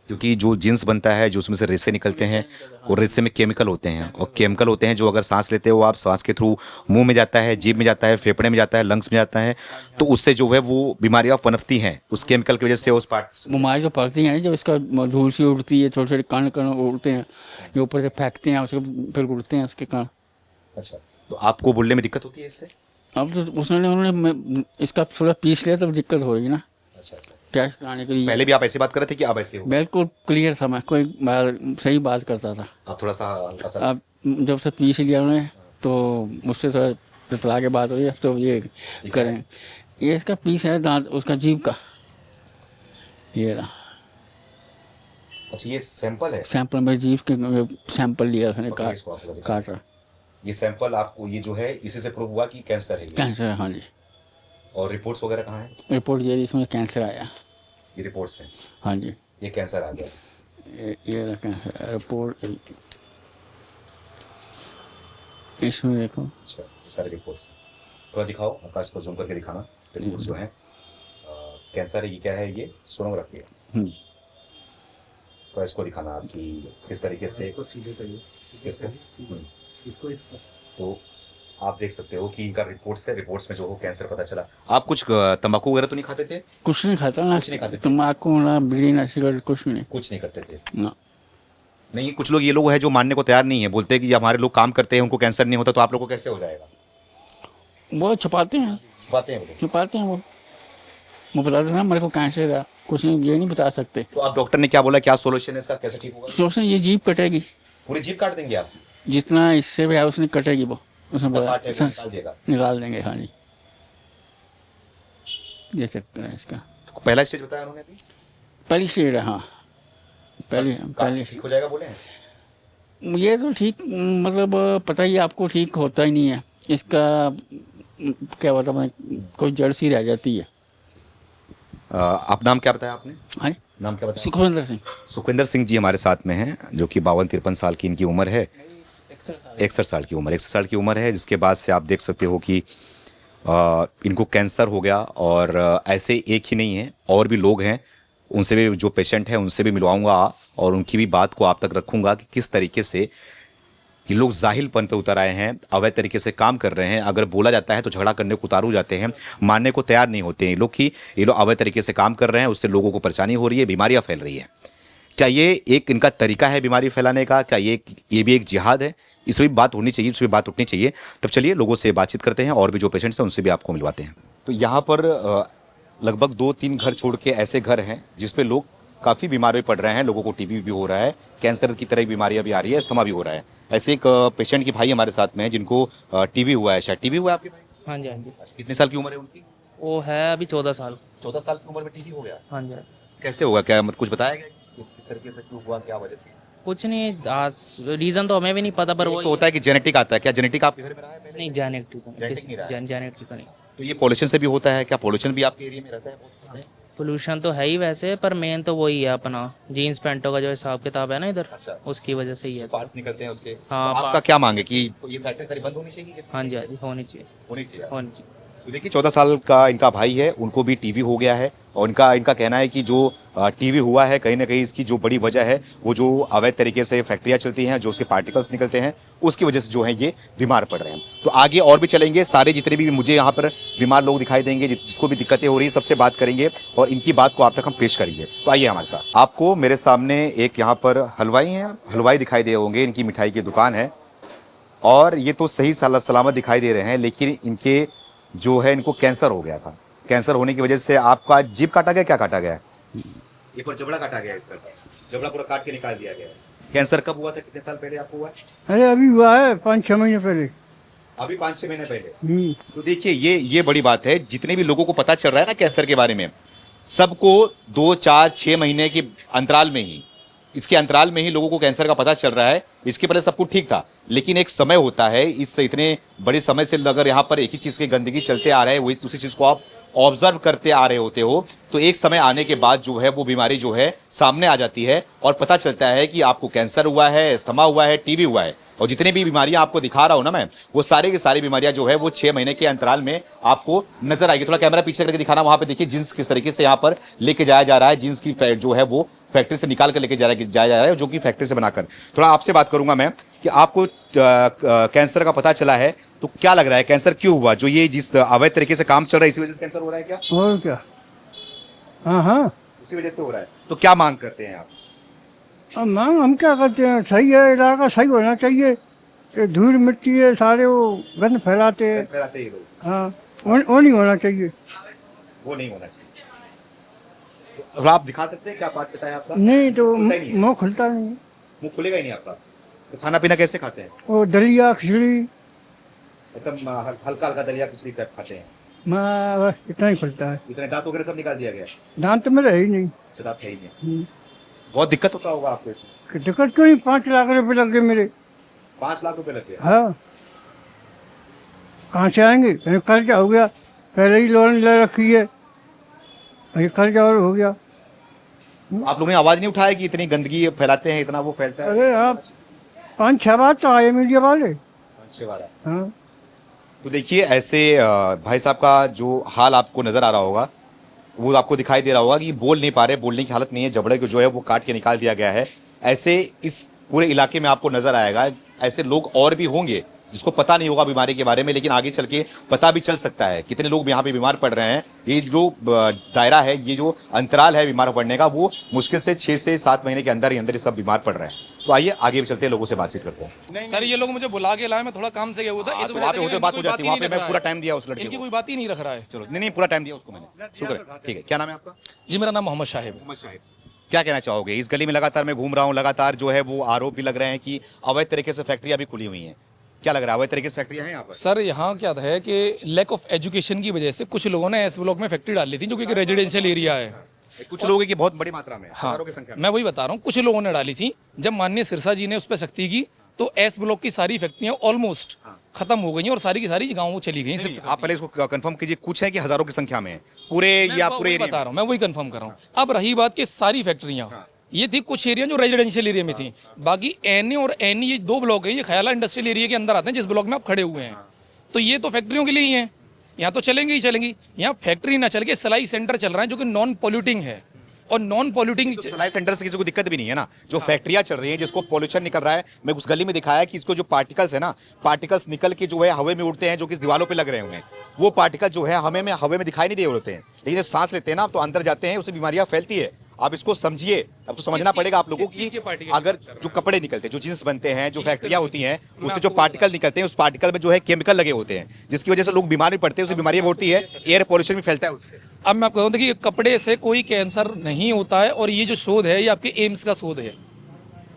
Speaker 3: क्योंकि जो जींस बनता है, जो उसमें से रेसे निकलते हैं, और रेसे में केमिकल होते हैं, और केमिकल होते हैं जो अगर सांस लेते हो आप, सांस के थ्रू मुंह में जाता है, जीभ में जाता है, फेफड़े में जाता है, लंग्स में जाता है, तो उससे जो है वो बीमारियां पनपती हैं उस केमिकल की वजह से। उस पार्ट
Speaker 9: बीमारी जो पड़ती है जब इसका धूल सी उड़ती है, छोटे छोटे कण कण उड़ते हैं, ये ऊपर से फेंकते हैं, उसके फिर उड़ते हैं उसके कण।
Speaker 3: अच्छा, तो आपको बोलने में दिक्कत होती है इससे?
Speaker 9: अब तो उन्होंने इसका थोड़ा पीस लिया तब दिक्कत हो रही है ना।
Speaker 3: अच्छा,
Speaker 9: टेस्ट कराने के लिए।
Speaker 3: पहले भी आप ऐसे बात कर रहे थे कि अब ऐसे हो?
Speaker 9: बिल्कुल क्लियर था, मैं कोई सही बात करता था।
Speaker 3: आप थोड़ा सा
Speaker 9: अब जब से पीस लिया उन्होंने तो उससे थोड़ा ततला के बात हो रही है, तो ये करें। ये इसका पीस है दांत उसका जीभ का, ये रहा।
Speaker 3: अच्छा, ये सैंपल है?
Speaker 9: सैंपल में जीभ के सैंपल लिया उसने, काटा।
Speaker 3: ये सैंपल आपको, ये जो है इसी से प्रूव हुआ कि कैंसर है?
Speaker 9: कैंसर है, हाँ जी।
Speaker 3: और रिपोर्ट्स वगैरह कहाँ है?
Speaker 9: रिपोर्ट ये इसमें कैंसर आया।
Speaker 3: ये रिपोर्ट्स हैं?
Speaker 9: हाँ जी,
Speaker 3: ये कैंसर आ गया।
Speaker 9: ये रहा कैंसर रिपोर्ट, इसमें देखो।
Speaker 3: अच्छा, ये सारे रिपोर्ट्स थोड़ा दिखाओ, आकाश को जूम करके दिखाना रिपोर्ट्स जो हैं। कैंसर है, ये क्या है? ये सोनोग्राफी है। तो इसको दिखाना आपकी किस तरीके से, इसको तो आप देख सकते हो कि इनका रिपोर्ट्स में जो हो कैंसर पता चला। आप कुछ तंबाकू वगैरह तो नहीं खाते थे?
Speaker 9: कुछ नहीं खाता ना,
Speaker 3: कुछ नहीं खाते थे?
Speaker 9: तम्बाकू ना, बीड़ी ना, सिगरेट कुछ नहीं।
Speaker 3: कुछ नहीं करते थे
Speaker 9: ना।
Speaker 3: नहीं, कुछ लोग ये लोग हैं जो मानने को तैयार नहीं है, बोलते हैं कि हमारे लोग काम करते हैं उनको कैंसर नहीं होता, तो आप लोगों को कैसे हो जाएगा?
Speaker 9: वो छुपाते हैं वो बताते ना मेरे को कैंसर है, कुछ नहीं, ये नहीं बता सकते।
Speaker 3: तो आप डॉक्टर ने क्या बोला, क्या सोल्यूशन है इसका, कैसे ठीक होगा?
Speaker 9: सोचते ये जीभ कटेगी,
Speaker 3: पूरी जीभ काट देंगे आप?
Speaker 9: जितना इससे भी है उसने कटेगी, वो उसने बोला निकाल देंगे। हाँ जी, ये चक्कर है इसका।
Speaker 3: तो पहला स्टेज बताया उन्होंने अभी?
Speaker 9: पहली स्टेज है, हाँ पहली
Speaker 3: ठीक हो जाएगा बोले हैं?
Speaker 9: ये तो ठीक, मतलब पता ही आपको, ठीक होता ही नहीं है इसका, क्या बता मैं, कोई जड़ सी रह जाती है।
Speaker 3: आप नाम क्या बताया आपने?
Speaker 9: हाँ जी,
Speaker 3: नाम क्या बताया?
Speaker 9: सुखविंदर सिंह।
Speaker 3: सुखविंदर सिंह जी हमारे साथ में हैं, जो कि 52-53 साल की इनकी उम्र है। 61 साल की उम्र, 61 साल की उम्र है, जिसके बाद से आप देख सकते हो कि इनको कैंसर हो गया। और ऐसे एक ही नहीं है, और भी लोग हैं, उनसे भी, जो पेशेंट हैं उनसे भी मिलवाऊंगा और उनकी भी बात को आप तक रखूंगा कि किस तरीके से ये लोग जाहिलपन पे उतर आए हैं, अवैध तरीके से काम कर रहे हैं। अगर बोला जाता है तो झगड़ा करने को उतारू जाते हैं, मानने को तैयार नहीं होते हैं ये लोग कि ये लोग अवैध तरीके से काम कर रहे हैं, उससे लोगों को परेशानी हो रही है, बीमारियां फैल रही हैं। क्या ये एक इनका तरीका है बीमारी फैलाने का? क्या ये भी एक जिहाद है? इस पर भी बात होनी चाहिए, इस पर बात उठनी चाहिए। तब चलिए लोगों से बातचीत करते हैं, और भी जो पेशेंट्स हैं उनसे भी आपको मिलवाते हैं। तो यहाँ पर लगभग 2-3 घर छोड़ के ऐसे घर हैं जिसपे लोग काफ़ी बीमार भी पड़ रहे हैं, लोगों को टीबी भी हो रहा है, कैंसर की तरह बीमारियां भी आ रही है, अस्थमा भी हो रहा है। ऐसे एक पेशेंट की भाई हमारे साथ में है जिनको टीबी हुआ है। शायद टीबी हुआ है आपके भाई?
Speaker 10: हाँ जी, हाँ जी।
Speaker 3: कितने साल की उम्र है उनकी?
Speaker 10: वो है अभी 14 साल।
Speaker 3: 14 साल की उम्र में टीबी हो गया?
Speaker 10: हाँ जी।
Speaker 3: कैसे होगा, क्या मतलब कुछ बताया गया किस तरीके से क्यों हुआ, क्या वजह थी?
Speaker 10: कुछ नहीं, रीज़न तो हमें भी नहीं पता, पर वो
Speaker 3: तो होता है कि जेनेटिक आता है। क्या जेनेटिक आपके घर में रहा है पहले?
Speaker 10: नहीं, जेनेटिक नहीं।
Speaker 3: तो ये पॉल्यूशन से भी होता है क्या? पॉल्यूशन भी आपके एरिया में रहता है?
Speaker 10: पोल्यूशन तो है ही वैसे, पर मेन तो वही है अपना जीन्स पैंटों का जो हिसाब किताब है ना इधर।
Speaker 3: अच्छा।
Speaker 10: उसकी वजह से ही है।
Speaker 3: पार्ट्स निकलते हैं उसके।
Speaker 10: हाँ,
Speaker 3: तो आपका क्या मांगे कि ये फैक्ट्री सारी बंद होनी चाहिए?
Speaker 10: हाँ जी, हाँ जी, होनी चाहिए।
Speaker 3: तो देखिए 14 साल का इनका भाई है, उनको भी टीबी हो गया है, और इनका कहना है कि जो टीबी हुआ है कहीं ना कहीं इसकी जो बड़ी वजह है वो जो अवैध तरीके से फैक्ट्रियाँ चलती हैं, जो उसके पार्टिकल्स निकलते हैं, उसकी वजह से जो है ये बीमार पड़ रहे हैं। तो आगे और भी चलेंगे, सारे जितने भी मुझे यहाँ पर बीमार लोग दिखाई देंगे, जिसको भी दिक्कतें हो रही है, सबसे बात करेंगे और इनकी बात को आप तक हम पेश करेंगे। तो आइए हमारे साथ। आपको मेरे सामने एक यहाँ पर हलवाई दिखाई दे होंगे, इनकी मिठाई की दुकान है, और ये तो सही सलामत दिखाई दे रहे हैं, लेकिन इनके जो है इनको कैंसर हो गया था। कैंसर होने की वजह से आपका जीभ काटा गया, क्या काटा गया? ये पर जबड़ा काटा गया, इस तरह का जबड़ा पूरा काट के निकाल दिया गया। कैंसर कब हुआ था, कितने साल पहले आपको हुआ है?
Speaker 8: अरे अभी हुआ है 5-6 महीने पहले।
Speaker 3: अभी 5-6 महीने पहले। तो देखिए ये बड़ी बात है, जितने भी लोगों को पता चल रहा है ना कैंसर के बारे में, सबको 2, 4, 6 महीने के अंतराल में ही इसके अंतराल में ही लोगों को कैंसर का पता चल रहा है। इसके पहले सब कुछ ठीक था, लेकिन एक समय होता है, इस इतने बड़े समय से अगर यहाँ पर एक ही चीज़ की गंदगी चलते आ रहा है, वही उसी चीज़ को आप ऑब्जर्व करते आ रहे होते हो, तो एक समय आने के बाद जो है वो बीमारी जो है सामने आ जाती है और पता चलता है कि आपको कैंसर हुआ है, अस्थमा हुआ है, टीबी हुआ है। और जितनी भी बीमारियां आपको दिखा रहा हूं ना मैं, वो सारी की सारी बीमारियां जो है वो 6 महीने के अंतराल में आपको नजर आएगी। थोड़ा कैमरा पीछे करके दिखाना, वहां पे देखिए जींस किस तरीके से यहाँ पर लेके जाया जा रहा है। जींस की जो है वो फैक्ट्री से निकाल कर लेके जाया जा रहा है, जो कि फैक्ट्री से बनाकर। थोड़ा आपसे बात करूंगा मैं कि आपको कैंसर का पता चला है, तो क्या लग रहा है कैंसर क्यों हुआ? जो ये जिस अवैध तरीके से काम चल रहा है इसी वजह से कैंसर हो रहा है क्या?
Speaker 8: और क्या? हाँ हाँ,
Speaker 3: उसी वजह से हो रहा है। तो क्या मांग करते हैं आप?
Speaker 8: अब मांग हम क्या करते हैं, सही है, इलाका सही होना चाहिए। ये धूल मिट्टी है, सारे वो गंद फैलाते हैं।
Speaker 3: फैलाते ही लोग।
Speaker 8: हाँ, वो नहीं होना चाहिए।
Speaker 3: वो नहीं होना चाहिए। तो आप दिखा सकते हैं क्या पार्ट बताया आपका?
Speaker 8: नहीं तो
Speaker 3: खुलता ही नहीं है।
Speaker 8: मुँह खुलता नहीं है।
Speaker 3: मुंह खुलेगा ही नहीं आपका। तो खाना पीना कैसे खाते हैं?
Speaker 8: वो दलिया खिचड़ी,
Speaker 3: ऐसा हल्का हल्का दलिया खिचड़ी टाइप खाते हैं?
Speaker 8: मैं बस इतना ही खुलता है।
Speaker 3: इतने दांत वगैरह सब निकाल दिया गया?
Speaker 8: दांत तो मेरे है ही नहीं।
Speaker 3: अच्छा, दांत है ही नहीं। बहुत दिक्कत होता होगा आपको इसमें।
Speaker 8: कि दिक्कत क्यों नहीं, 5 लाख रुपए लग गए मेरे।
Speaker 3: 5 लाख रुपए लग गए?
Speaker 8: हाँ, कहाँ से आएंगे? कहीं कर्जा हो गया, पहले ही लोन ले रखी है, अभी कर्जा और हो गया।
Speaker 3: आप लोगों ने आवाज नहीं उठाया कि इतनी गंदगी फैलाते हैं, इतना वो फैलता है?
Speaker 8: अरे आप 5-6 बार तो आए मीडिया वाले।
Speaker 3: अच्छे बात है।
Speaker 8: हाँ,
Speaker 3: तो देखिए ऐसे भाई साहब का जो हाल आपको नजर आ रहा होगा, वो आपको दिखाई दे रहा होगा कि बोल नहीं पा रहे, बोलने की हालत नहीं है, जबड़े को जो है वो काट के निकाल दिया गया है। ऐसे इस पूरे इलाके में आपको नजर आएगा, ऐसे लोग और भी होंगे जिसको पता नहीं होगा बीमारी के बारे में, लेकिन आगे चल के पता भी चल सकता है कितने लोग यहाँ पे बीमार पड़ रहे हैं। ये जो दायरा है, ये जो अंतराल है बीमार पड़ने का, वो मुश्किल से 6 से 7 महीने के अंदर ही अंदर ये सब बीमार पड़ रहे हैं। तो आइए आगे भी चलते हैं, लोगों से बातचीत करते हैं।
Speaker 11: सर ये लोग मुझे बुला के लाए, मैं थोड़ा काम से गया हुआ था, इस वजह
Speaker 3: वहाँ
Speaker 11: से
Speaker 3: पे होते बात हो जाती है, वहाँ पे मैं पूरा टाइम दिया उस लड़के
Speaker 11: इनकी
Speaker 3: को।
Speaker 11: कोई बात ही नहीं रख रहा है।
Speaker 3: चलो, नहीं पूरा टाइम दिया उसको मैंने, शुक्र है। ठीक है, क्या नाम है आपका?
Speaker 11: जी मेरा नाम मोहम्मद शाहिब।
Speaker 3: मोहम्मद शाहिब, क्या कहना चाहोगे? इस गली में लगातार मैं घूम रहा हूँ, लगातार जो है वो आरोप भी लग रहे हैं कि अवैध तरीके से फैक्ट्रियां भी खुली हुई हैं। क्या लग रहा है, अवैध तरीके से फैक्ट्रियां हैं यहाँ पर?
Speaker 11: सर यहाँ क्या है कि लैक ऑफ एजुकेशन की वजह से कुछ लोगों ने एस ब्लॉक में फैक्ट्री डाल ली थी, जो कि रेजिडेंशियल एरिया है।
Speaker 3: कुछ लोगों की बहुत बड़ी मात्रा में,
Speaker 11: हाँ,
Speaker 3: हजारों की संख्या में।
Speaker 11: मैं वही बता रहा हूँ, कुछ लोगों ने डाली थी। जब माननीय सिरसा जी ने उस पर सख्ती की तो एस ब्लॉक की सारी फैक्ट्रियां ऑलमोस्ट खत्म हो गई और सारी की सारी गाँव चली गई।
Speaker 3: आप पहले इसको कंफर्म कीजिए, कुछ है कि हजारों की संख्या में पूरे या पूरे
Speaker 11: बता रहा हूँ, मैं वही कंफर्म कर रहा हूँ। अब रही बात कि सारी फैक्ट्रियां ये थी, कुछ एरिया जो रेजिडेंशियल एरिया में थी, बाकी एनए और एनई ये 2 ब्लॉक है, ये ख्याला इंडस्ट्रियल एरिया के अंदर आते हैं, जिस ब्लॉक में आप खड़े हुए हैं। तो ये तो फैक्ट्रियों के लिए ही है, यहाँ तो चलेंगे ही चलेंगी। यहाँ फैक्ट्री ना चल के सिलाई सेंटर चल रहा है, जो कि नॉन पॉल्यूटिंग है। और नॉन पॉल्यूटिंग
Speaker 3: सिलाई सेंटर से किसी को दिक्कत भी नहीं है ना, जो फैक्ट्रियां चल रही हैं जिसको पॉल्यूशन निकल रहा है। मैं उस गली में दिखाया कि इसको जो पार्टिकल्स है ना, पार्टिकल्स निकल के जो है हवा में उड़ते हैं, जो कि इस दीवारों पे लग रहे हैं, वो पार्टिकल जो है हवा में दिखाई नहीं दे रहे होते हैं, लेकिन जब सांस लेते हैं ना तो अंदर जाते हैं, उससे बीमारियां फैलती है। आप इसको समझिए, अब तो समझना पड़ेगा आप लोगों की। अगर जो कपड़े निकलते हैं, जो जींस बनते हैं, जो फैक्ट्रियां होती हैं, उसके जो पार्टिकल निकलते हैं, उस पार्टिकल में जो है केमिकल लगे होते हैं, जिसकी वजह से लोग बीमार भी पड़ते हैं, उससे बीमारियां होती है, एयर पॉल्यूशन भी फैलता है उससे।
Speaker 11: अब मैं आपको बताऊं कि कपड़े से कोई कैंसर नहीं होता है, और ये जो शोध है ये आपके एम्स का शोध है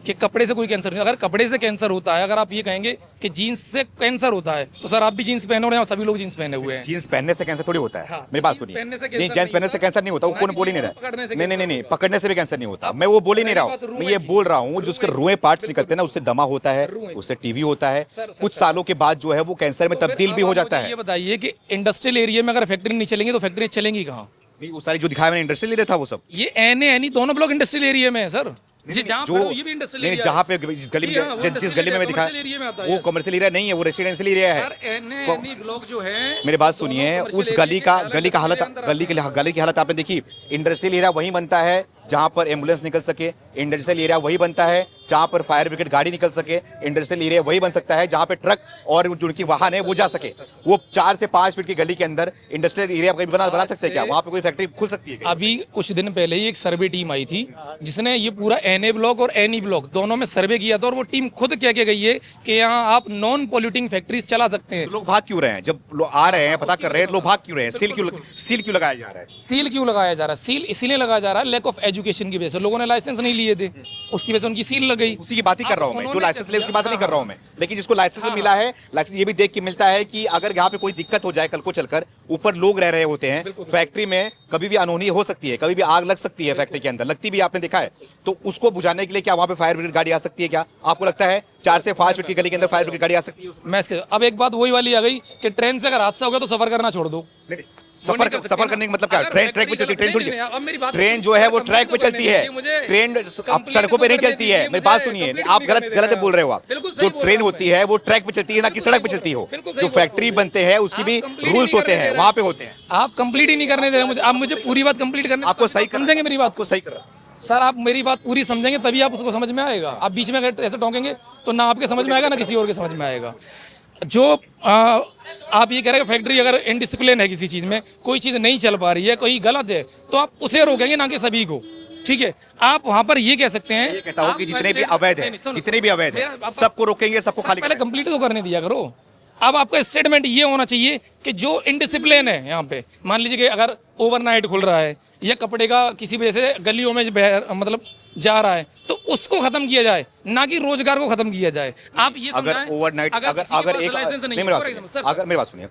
Speaker 11: कि कपड़े से कोई कैंसर नहीं। अगर कपड़े से कैंसर होता है, अगर आप ये कहेंगे कि जीन्स से कैंसर होता है, तो सर आप भी जीन्स पहने हो रहे हैं और सभी लोग जीन्स पहने हुए हैं।
Speaker 3: जीन्स पहनने से कैंसर थोड़ी होता है।
Speaker 11: हाँ,
Speaker 3: मेरी बात
Speaker 11: जीन्स
Speaker 3: सुनिए,
Speaker 11: पहनने से
Speaker 3: नहीं
Speaker 11: कैंसर
Speaker 3: जीन्स पहनने से कैंसर नहीं होता, वो कौन बोल ही नहीं रहा। नहीं, पकड़ने से भी कैंसर नहीं होता, मैं वो बोल ही नहीं रहा हूँ। मैं ये बोल रहा हूँ जो उसके रुए पार्ट्स निकलते हैं ना, उससे दमा होता है, उससे टीवी होता है, कुछ सालों के बाद जो है वो कैंसर में तब्दील भी हो जाता है।
Speaker 11: ये बताइए कि इंडस्ट्रियल एरिया में अगर फैक्ट्री नहीं चलेंगी तो फैक्ट्री चलेंगी कहाँ?
Speaker 3: नहीं, वो सारी जो दिखाया मैंने इंडस्ट्रियल एरिया था वो सब,
Speaker 11: ये एनए दोनों ब्लॉक इंडस्ट्रियल एरिया में है सर।
Speaker 3: जो नहीं, जहाँ पे जिस गली में जिस गली में मैं दिखा, वो कमर्शियल एरिया नहीं है, वो रेसिडेंशियल एरिया है।
Speaker 11: ब्लॉक जो है,
Speaker 3: मेरी बात सुनिए, उस गली की हालत आपने देखी। इंडस्ट्रियल एरिया वही बनता है जहाँ पर एम्बुलेंस निकल सके, इंडस्ट्रियल एरिया वही बनता है जहाँ पर फायर ब्रिगेड गाड़ी निकल सके, इंडस्ट्रियल एरिया वही बन सकता है जहाँ पे ट्रक और जो उनकी वाहन है वो जा सके। वो 4 से 5 फीट की गली के अंदर इंडस्ट्रियल एरिया बना सकते हैं क्या? वहाँ पे कोई फैक्ट्री खुल सकती है क्या?
Speaker 11: अभी कुछ दिन पहले ही एक सर्वे टीम आई थी जिसने ये पूरा एनए ब्लॉक और एनई ब्लॉक दोनों में सर्वे किया था, और वो टीम खुद कह के गई है कि यहाँ आप नॉन पॉल्यूटिंग फैक्ट्रीज चला सकते हैं।
Speaker 3: तो लोग भाग क्यों रहे हैं? जब लोग आ रहे हैं, पता कर रहे हैं, लोग भाग क्यों रहे हैं? सील क्यों लगाया जा रहा है?
Speaker 11: सील क्यों लगाया जा रहा है? सील इसीलिए लगाया जा रहा है, लैक ऑफ एजुकेशन की वजह से। लोगों ने लाइसेंस नहीं लिए थे, उसकी वजह से उनकी सील लग गई।
Speaker 3: उसी की बात ही कर रहा हूँ मैं, जो लाइसेंस ले उसकी बात नहीं कर रहा हूँ मैं, लेकिन जिसको लाइसेंस मिला है, लाइसेंस ये भी देख के मिलता है कि अगर यहाँ पे कोई दिक्कत हो जाए कल को चलकर, ऊपर लोग रह रहे होते हैं, फैक्ट्री में कभी भी अनहोनी हो सकती है, कभी भी आग लग सकती है, फैक्ट्री के अंदर लगती भी आपने देखा है, तो उसको बुझाने के लिए क्या वहाँ पे फायर ब्रिगेड गाड़ी आ सकती है? क्या आपको लगता है 4 से 5 फीट की गली के अंदर फायर ब्रिगेड गाड़ी आ सकती है?
Speaker 11: मैं अब एक बात वही वाली आ गई कि ट्रेन से अगर हादसा हो गया तो सफर करना छोड़ दो।
Speaker 3: सफर करने का मतलब क्या? ट्रेन ट्रैक पे चलती, ट्रेन थोड़ी, ट्रेन जो है वो ट्रैक पे चलती है, ट्रेन सड़कों पे नहीं चलती है। मेरी बात सुनिए, आप गलत बोल रहे हो। आप जो ट्रेन होती है वो ट्रैक पे चलती है, ना कि सड़क पे चलती हो। जो फैक्ट्री बनते हैं उसकी भी रूल्स होते हैं, वहां पे होते हैं।
Speaker 11: आप कंप्लीट ही नहीं करने दे रहे मुझे। आप मुझे पूरी बात कंप्लीट करने,
Speaker 3: आपको सही
Speaker 11: समझेंगे मेरी बात
Speaker 3: को? सही कर
Speaker 11: सर, आप मेरी बात पूरी समझेंगे तभी आप उसको समझ में आएगा। आप बीच में अगर ऐसे टोकेंगे तो ना आपके समझ में आएगा ना किसी और के समझ में आएगा। जो आप ये कह रहे हैं फैक्ट्री अगर इनडिसिप्लिन है, किसी चीज़ में कोई चीज़ नहीं चल पा रही है, कोई गलत है, तो आप उसे रोकेंगे ना कि सभी को। ठीक है, आप वहां पर ये कह सकते हैं,
Speaker 3: ये कहता हूं कि जितने भी अवैध है, जितने भी अवैध है, सबको रोकेंगे, सबको खाली
Speaker 11: पहले कंप्लीट तो करने दिया करो। अब आपका स्टेटमेंट ये होना चाहिए कि जो इनडिसिप्लिन है यहाँ पे, मान लीजिए कि अगर ओवरनाइट खुल रहा है या कपड़े का किसी वजह से गलियों में मतलब जा रहा है, तो उसको खत्म किया जाए, ना कि रोजगार को खत्म किया जाए। आप ये
Speaker 3: अगर ओवरनाइट अगर एक मेरी बात सुनिए,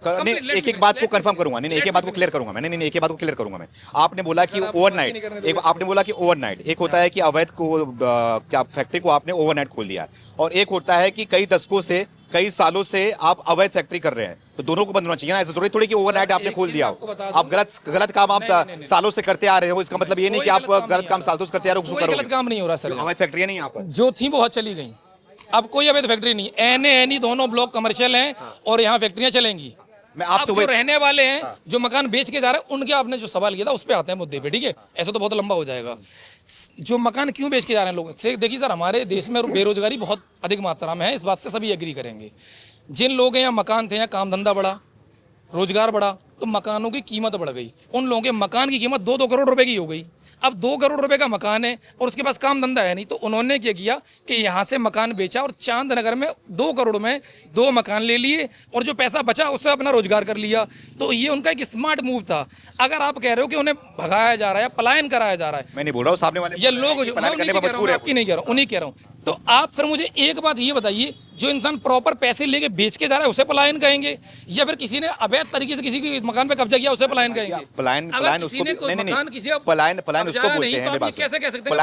Speaker 3: एक बात को कंफर्म करूंगा, नहीं एक बात को क्लियर करूंगा मैं, नहीं एक बात को क्लियर करूंगा मैं। आपने बोला कि ओवरनाइट, आपने बोला कि ओवरनाइट, एक होता है कि अवैध को क्या फैक्ट्री को आपने ओवरनाइट खोल दिया, और एक होता है कि कई दशकों से, कई सालों से आप अवैध फैक्ट्री कर रहे हैं, तो दोनों को बंद होना चाहिए ना। ऐसा थोड़ी कि ओवरनाइट आपने खोल दिया हो। आप गलत काम आप सालों से करते आ रहे हो, इसका मतलब ये नहीं कि आप गलत काम सालों से करते आ रहे हो,
Speaker 11: गलत काम नहीं हो रहा सर।
Speaker 3: अवैध फैक्ट्रियां नहीं यहाँ पर
Speaker 11: जो थी बहुत चली गई, अब कोई अवैध फैक्ट्री नहीं। एनी दोनों ब्लॉक कमर्शियल हैं और यहाँ फैक्ट्रियां चलेंगी।
Speaker 3: मैं आपसे
Speaker 11: जो रहने वाले हैं, जो मकान बेच के जा रहे हैं, उनके आपने जो सवाल किया था उस पर आते हैं मुद्दे पे। ठीक है, ऐसा तो बहुत लंबा हो जाएगा। जो मकान क्यों बेच के जा रहे हैं लोग, देखिए सर, हमारे देश में बेरोजगारी बहुत अधिक मात्रा में है, इस बात से सभी एग्री करेंगे। जिन लोग हैं यहाँ मकान थे, यहाँ काम धंधा बढ़ा, रोजगार बढ़ा, तो मकानों की कीमत बढ़ गई। उन लोगों के मकान की कीमत 2-2 करोड़ रुपए की हो गई। अब 2 करोड़ रुपए का मकान है और उसके पास काम धंधा है नहीं, तो उन्होंने क्या किया कि यहाँ से मकान बेचा और चांदनगर में 2 करोड़ में 2 मकान ले लिए, और जो पैसा बचा उससे अपना रोजगार कर लिया। तो ये उनका एक स्मार्ट मूव था। अगर आप कह रहे हो कि उन्हें भगाया जा रहा है या पलायन कराया जा रहा है,
Speaker 3: मैं नहीं बोल रहा हूँ, सामने वाले
Speaker 11: ये लोग आपकी नहीं कह रहा हूँ, उन्हीं कह रहा हूँ। तो आप फिर मुझे एक बात ये बताइए, जो इंसान प्रॉपर पैसे लेके बेच के जा रहा है उसे पलायन कहेंगे, या फिर किसी ने अवैध तरीके से किसी के मकान पे कब्जा किया उसे पलायन कहेंगे?
Speaker 3: पलायन उसको पलायन उसको बोलते हैं।
Speaker 11: कैसे कह सकते हैं?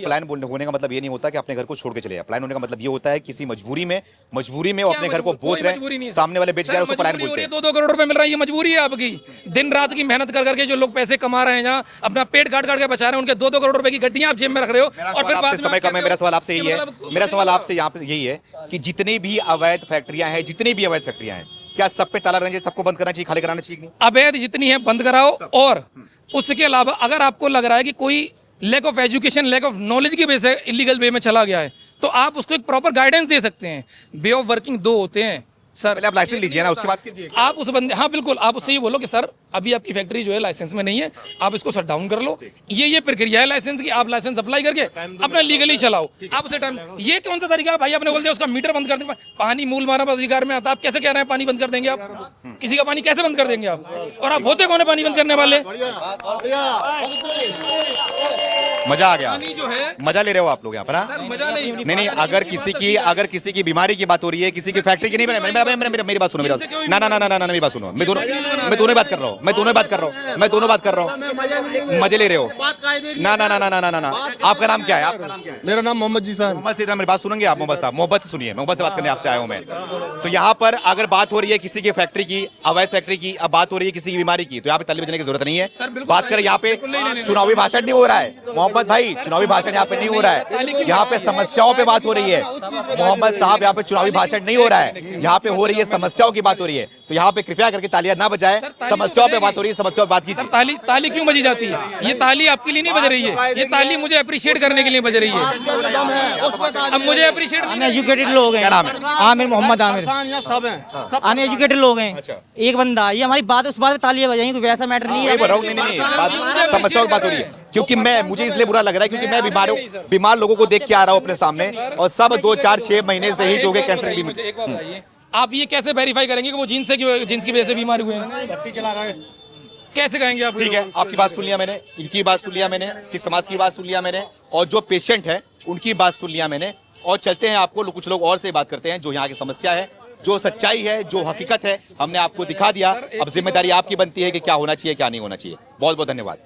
Speaker 3: पलायन होने का मतलब ये नहीं होता कि अपने घर को छोड़ के चले जाए। पलायन होने का मतलब ये होता है किसी मजबूरी में वो अपने घर को बेच रहे हैं, सामने वाले बेच जा रहे हैं, उसको पलायन बोलते हैं।
Speaker 11: 2-2 करोड़ रुपए मिल रहा है, ये मजबूरी है आपकी। दिन रात की मेहनत कर करके जो लोग पैसे कमा रहे हैं, जहाँ अपना पेट काट के बचा रहे हैं, उनके 2-2 करोड़ रुपए की गड्डियां आप जेब में रख रहे हो। और फिर
Speaker 3: समय कम है, मेरा सवाल आपसे यही है, मेरा सवाल आपसे यहाँ पे यही है कि जितनी भी अवैध फैक्ट्रियां हैं, क्या सब पे ताला लगाना, सबको बंद करना चाहिए, खाली कराना चाहिए?
Speaker 11: अवैध जितनी है बंद कराओ, और उसके अलावा अगर आपको लग रहा है कि कोई lack of education, lack of knowledge की वजह से इलीगल वे में चला गया है, तो आप उसको एक प्रॉपर गाइडेंस दे सकते हैं। वे ऑफ वर्किंग 2 होते हैं सर।
Speaker 3: पहले आप लाइसेंस लीजिए ना, उसके बाद कीजिए।
Speaker 11: आप उस बंदे, हाँ बिल्कुल, आप उससे ये बोलो कि सर अभी आपकी फैक्ट्री जो है लाइसेंस में नहीं है, आप इसको शट डाउन कर लो। ये प्रक्रिया है लाइसेंस की, आप लाइसेंस अप्लाई करके अपना लीगली चलाओ। आप उसे टाइम, ये कौन सा तरीका है भाई? आपने बोल दिया उसका मीटर बंद कर देंगे, पानी मूल मानव अधिकार में आता, आप कैसे कह रहे हैं पानी बंद कर देंगे? आप किसी का पानी कैसे बंद कर देंगे आप? और आप होते कौन है पानी बंद करने वाले?
Speaker 3: मजा आ गया,
Speaker 11: जो है
Speaker 3: मजा ले रहे हो आप लोग यहाँ पर?
Speaker 11: मजा
Speaker 3: नहीं, अगर किसी की बीमारी की बात हो रही है, किसी की फैक्ट्री की नहीं, मेरी बात सुनो, ना मेरी बात सुनो, मैं दोनों बात कर रहा हूँ, मजे ले रहे हो ना? आपका नाम क्या है?
Speaker 1: मेरा नाम मोहम्मद जी साहब।
Speaker 3: मोहम्मद मेरी बात सुनेंगे आप? मोहम्मद साहब, मोहब्बत सुनिए, मोहब्बत से बात करने आपसे आया हूँ मैं। तो यहाँ पर अगर बात हो रही है किसी की फैक्ट्री की, अवैध फैक्ट्री की, अब बात हो रही है किसी की बीमारी की, तो यहाँ पे ताली बजाने की जरूरत नहीं है। बात करें यहाँ पे चुनावी भाषण नहीं हो रहा है मोहम्मद भाई, चुनावी भाषण यहाँ पे नहीं हो रहा है, यहाँ पे समस्याओं पे बात हो रही है मोहम्मद साहब। यहाँ पे चुनावी भाषण नहीं हो रहा है, यहाँ पे हो रही है समस्याओं की बात हो रही है। तो यहाँ पे कृपया करके तालियां ना बजाए, समस्याओं पे बात हो रही है, समस्याओं पे बात कीजिए।
Speaker 11: ताली क्यों बजी जाती है? ये ताली आपके लिए नहीं बज रही है, ये ताली मुझे अप्रिशिएट करने के लिए बज रही है। अब मुझे अप्रिशिएट,
Speaker 7: अनएजुकेटेड लोग हैं।
Speaker 3: क्या नाम है?
Speaker 7: आमिर, मोहम्मद आमिर। अनएजुकेटेड लोग हैं। एक बंदा, ये हमारी बात, उस बात पे तालियां बजाएंगी, कोई वैसा मैटर नहीं है।
Speaker 3: नहीं, समस्याओं की बात हो रही है, क्योंकि मुझे इसलिए बुरा लग रहा है क्योंकि मैं बीमार लोगों को देख के आ रहा हूँ अपने सामने, और सब 2-4-6 महीने से ही जो है कैंसर की बीमारी।
Speaker 11: आप ये कैसे वेरीफाई करेंगे कि वो जीन्स की वजह से बीमार हुए हैं? कैसे कहेंगे आप?
Speaker 3: ठीक है, आपकी बात सुन लिया मैंने, इनकी बात सुन लिया मैंने, सिख समाज की बात सुन लिया मैंने, और जो पेशेंट है उनकी बात सुन लिया मैंने। और चलते हैं, आपको कुछ लोग और से बात करते हैं जो यहाँ की समस्या है, जो सच्चाई है, जो हकीकत है, हमने आपको दिखा दिया। अब जिम्मेदारी आपकी बनती है कि क्या होना चाहिए क्या नहीं होना चाहिए। बहुत बहुत धन्यवाद।